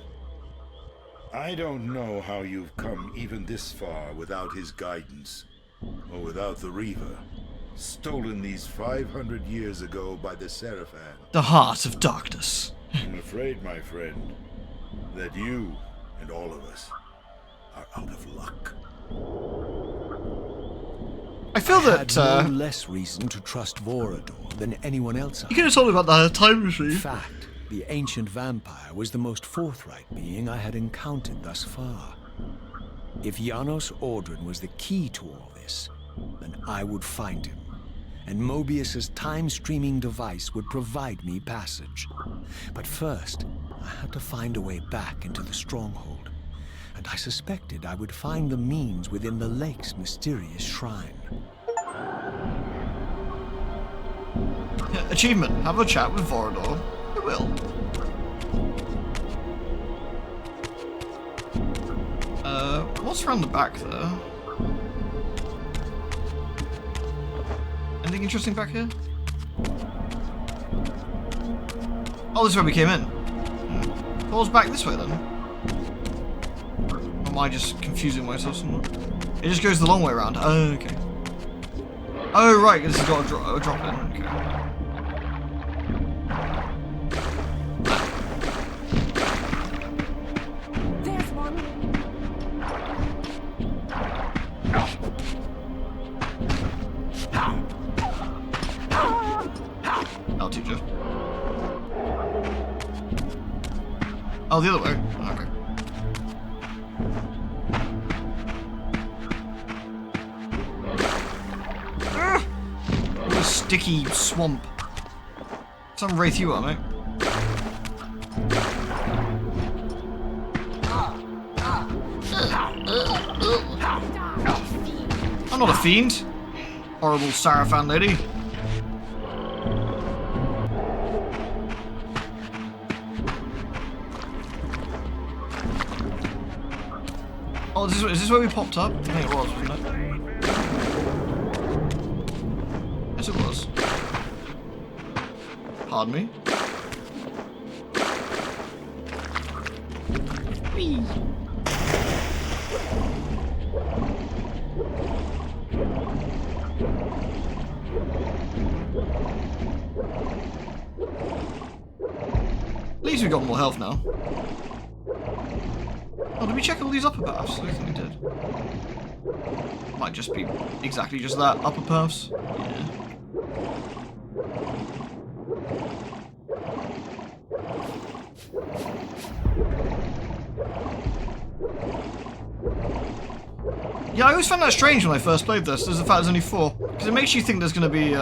I don't know how you've come even this far without his guidance, or without the Reaver, stolen these 500 years ago by the Seraphan. The heart of darkness. I'm afraid, my friend, that you and all of us are out of luck. I feel had that no less reason to trust Vorador than anyone else. You could have told me about the time machine. In fact, the ancient vampire was the most forthright being I had encountered thus far. If Janos Audron was the key to all this, then I would find him, and Mobius's time-streaming device would provide me passage. But first, I had to find a way back into the stronghold, and I suspected I would find the means within the lake's mysterious shrine. Achievement. Have a chat with Vorador. I will. what's around the back there? Anything interesting back here? Oh, this is where we came in. What's back this way then? Or am I just confusing myself somewhere? It just goes the long way around. Oh, okay. Oh, right, this has got a drop in. Okay. There's one. I'll teach you. Oh, the other way. Okay. What a sticky swamp. Some wraith you are, mate. I'm not a fiend. Horrible Sarafan lady. Oh, is this where we popped up? I think it was, wasn't it? Yes, it was. Pardon me? Whee! At least we got more health now. Oh, did we check all these upper paths? I don't think we did. Might just be exactly just that, upper paths. Yeah. Yeah, I always found that strange when I first played this, is the fact there's only 4. Because it makes you think there's going to be,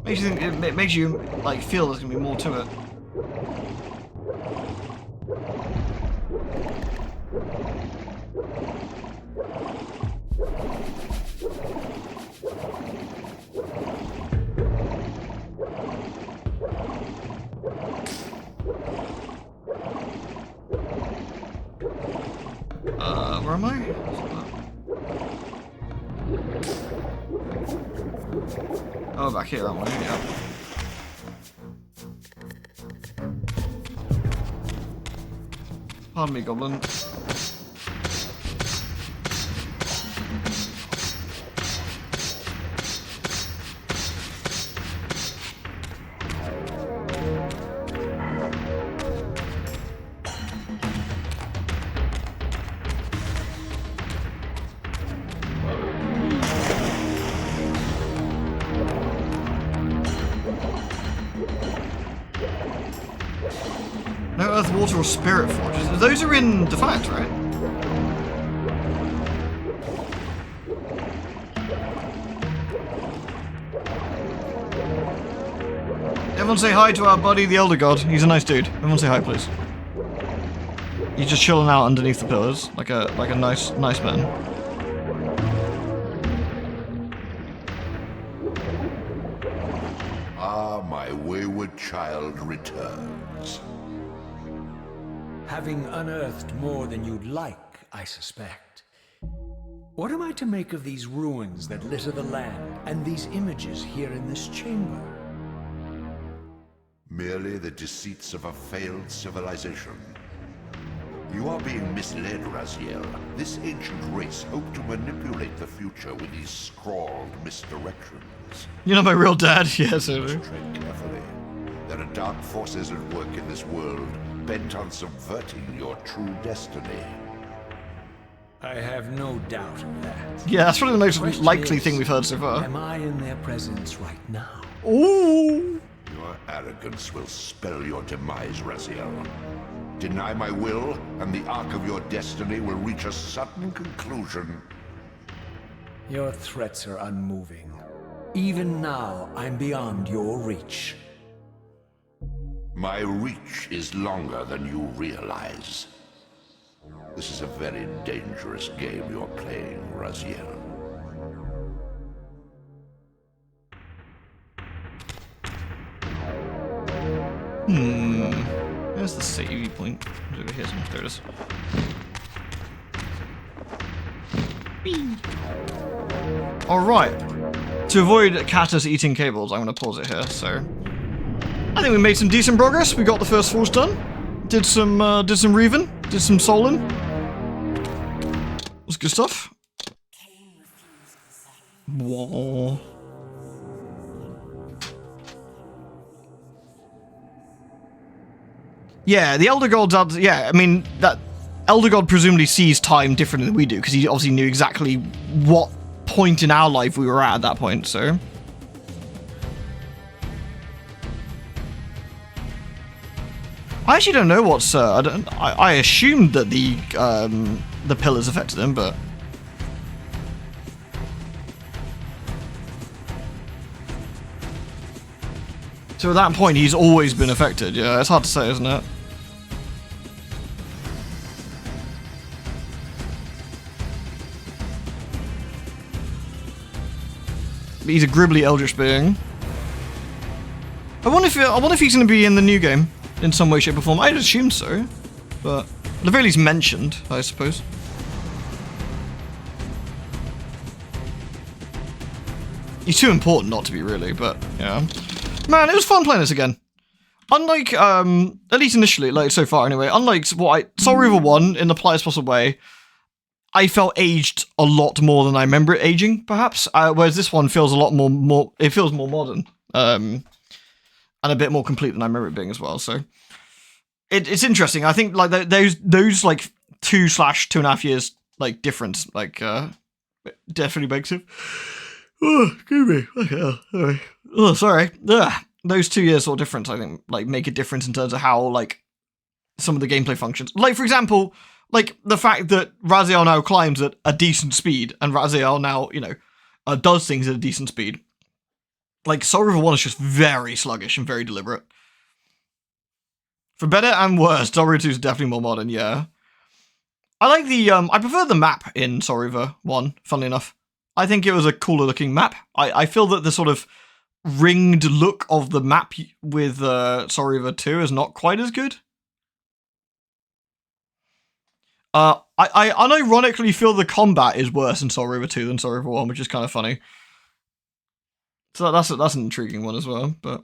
it makes you, like, feel there's going to be more to it. Where am I? Oh, back here, aren't we? Yeah. Pardon me, goblin. No earth, water, or spirit forges. Those are in Defiance, right? Everyone say hi to our buddy, the Elder God. He's a nice dude. Everyone say hi, please. He's just chilling out underneath the pillars, like a nice man. Ah, my wayward child returns. Having unearthed more than you'd like, I suspect. What am I to make of these ruins that litter the land, and these images here in this chamber? Merely the deceits of a failed civilization. You are being misled, Raziel. This ancient race hoped to manipulate the future with these scrawled misdirections. You're not my real dad? Yes, I do. Tread carefully. There are dark forces at work in this world, bent on subverting your true destiny. I have no doubt of that. Yeah, that's probably the most Question likely is, thing we've heard so far. Am I in their presence right now? Ooh! Your arrogance will spell your demise, Raziel. Deny my will, and the arc of your destiny will reach a sudden conclusion. Your threats are unmoving. Even now, I'm beyond your reach. My reach is longer than you realize. This is a very dangerous game you're playing, Raziel. There's the save point. It's over here somewhere. There it is. Alright. To avoid Catus eating cables, I'm going to pause it here, so... I think we made some decent progress. We got the first force done. Did some Reaving. Did some Soling. Was good stuff. Whoa. Yeah, the Elder Gods are... Yeah, I mean, that... Elder God presumably sees time differently than we do, because he obviously knew exactly what point in our life we were at that point, so... I actually don't know what's... I assumed that the pillars affected him, but... So at that point, he's always been affected. Yeah, it's hard to say, isn't it? He's a gribbly eldritch being. I wonder if he's going to be in the new game in some way, shape, or form. I'd assume so, but at the very least mentioned, I suppose. He's too important not to be, really, but yeah. Man, it was fun playing this again. Unlike, at least initially, like so far anyway, unlike Soul Reaver 1 in the politest possible way, I felt aged a lot more than I remember it aging, perhaps. Whereas this one feels a lot more it feels more modern. And a bit more complete than I remember it being as well, so. It's interesting. I think, like, those like, 2/2.5 years, like, difference, like, definitely makes it. Oh, excuse me. Okay, sorry. Oh, sorry. Ugh. Those 2 years sort of difference, I think, like, make a difference in terms of how, like, some of the gameplay functions. Like, for example, like, the fact that Raziel now climbs at a decent speed, and Raziel now, you know, does things at a decent speed. Like, Soul Reaver 1 is just very sluggish and very deliberate. For better and worse, Soul Reaver 2 is definitely more modern, yeah. I like the, I prefer the map in Soul Reaver 1, funnily enough. I think it was a cooler looking map. I feel that the sort of ringed look of the map with Soul Reaver 2 is not quite as good. I unironically feel the combat is worse in Soul Reaver 2 than Soul Reaver 1, which is kind of funny. So that's an intriguing one as well, but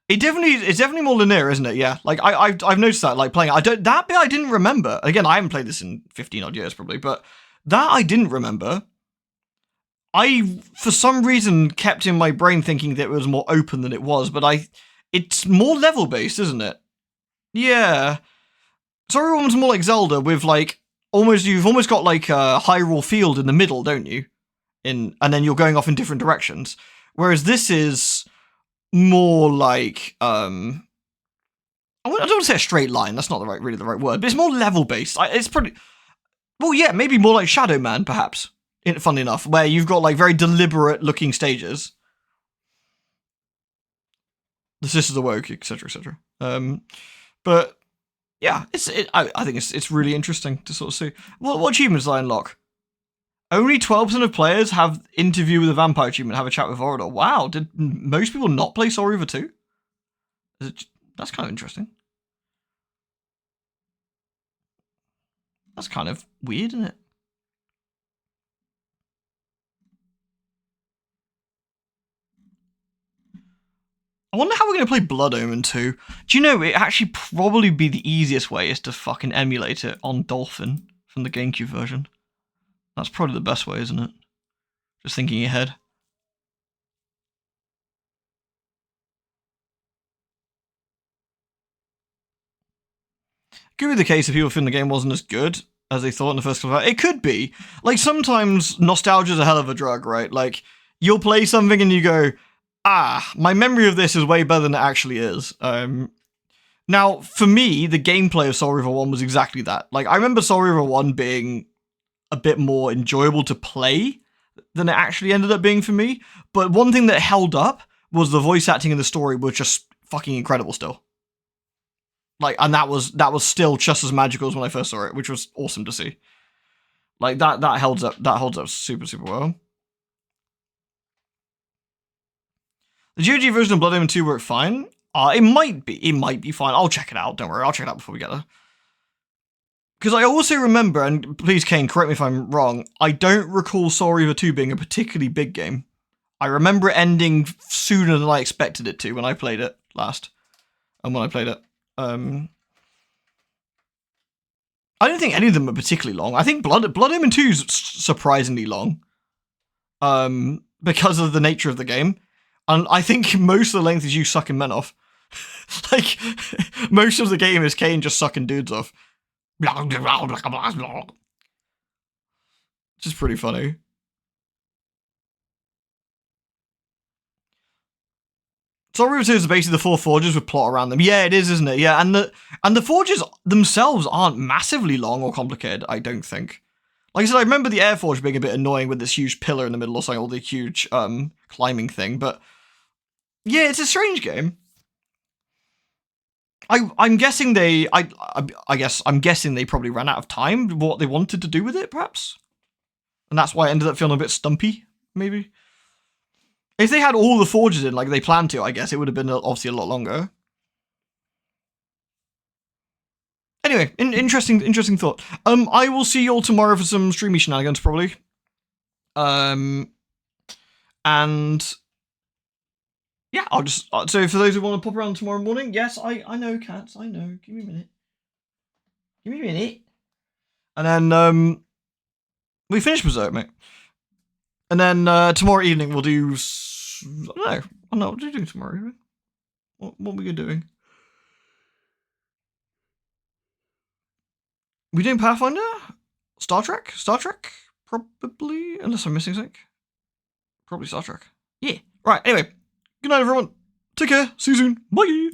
it's definitely more linear, isn't it? Yeah, like I've noticed that, like playing it. That bit I didn't remember. Again, I haven't played this in 15 odd years probably, but that I didn't remember. I for some reason kept in my brain thinking that it was more open than it was, but it's more level based, isn't it? Yeah. Soul Reaver 1's more like Zelda with like you've almost got like a Hyrule field in the middle, don't you? And then you're going off in different directions. Whereas this is more like I don't want to say a straight line. That's not really the right word, but it's more level based. It's pretty well, yeah, maybe more like Shadow Man, perhaps. Funnily enough, where you've got like very deliberate looking stages. The Sisters Awoke, etc., etc. But yeah, I think it's really interesting to sort of see what achievements I unlock. Only 12% of players have interview with a vampire achievement, have a chat with Vorador. Wow, did most people not play Soul Reaver 2? That's kind of interesting. That's kind of weird, isn't it? I wonder how we're going to play Blood Omen 2. Do you know, it actually probably be the easiest way is to fucking emulate it on Dolphin from the GameCube version. That's probably the best way, isn't it? Just thinking ahead. Could be the case if people think the game wasn't as good as they thought in the first couple of hours. It could be. Like, sometimes nostalgia's a hell of a drug, right? Like, you'll play something and you go, my memory of this is way better than it actually is. Now, for me, the gameplay of Soul Reaver 1 was exactly that. Like, I remember Soul Reaver 1 being a bit more enjoyable to play than it actually ended up being for me. But one thing that held up was the voice acting and the story was just fucking incredible still. Like, and that was still just as magical as when I first saw it, which was awesome to see. Like, that holds up super, super well. The GOG version of Blood Omen 2 worked fine. It might be fine. I'll check it out. Don't worry, I'll check it out before we get there. Because I also remember, and please Kain, correct me if I'm wrong, I don't recall Soul Reaver 2 being a particularly big game. I remember it ending sooner than I expected it to when I played it last. And when I played it. I don't think any of them are particularly long. I think Blood Omen 2 is surprisingly long. Because of the nature of the game. And I think most of the length is you sucking men off. Like, most of the game is Kain just sucking dudes off. Which is pretty funny. Soul Reaver 2 is basically the 4 forges with plot around them. Yeah, it is, isn't it? Yeah, and the forges themselves aren't massively long or complicated, I don't think. Like I said, I remember the Air Forge being a bit annoying with this huge pillar in the middle or something, or the huge climbing thing, but yeah, it's a strange game. I'm guessing they I'm guessing they probably ran out of time, what they wanted to do with it, perhaps? And that's why it ended up feeling a bit stumpy, maybe? If they had all the forges in like they planned to, I guess it would have been obviously a lot longer. Anyway, interesting thought. I will see you all tomorrow for some streamy shenanigans, probably. And yeah, I'll just so for those who want to pop around tomorrow morning, yes, I know, cats, I know. Give me a minute. Give me a minute. And then we finish Berserk, mate. And then tomorrow evening we'll do I don't know what do you do tomorrow evening? What are we doing? We doing Pathfinder? Star Trek? Star Trek? Probably, unless I'm missing something. Probably Star Trek. Yeah. Right, anyway. Good night, everyone. Take care. See you soon. Bye.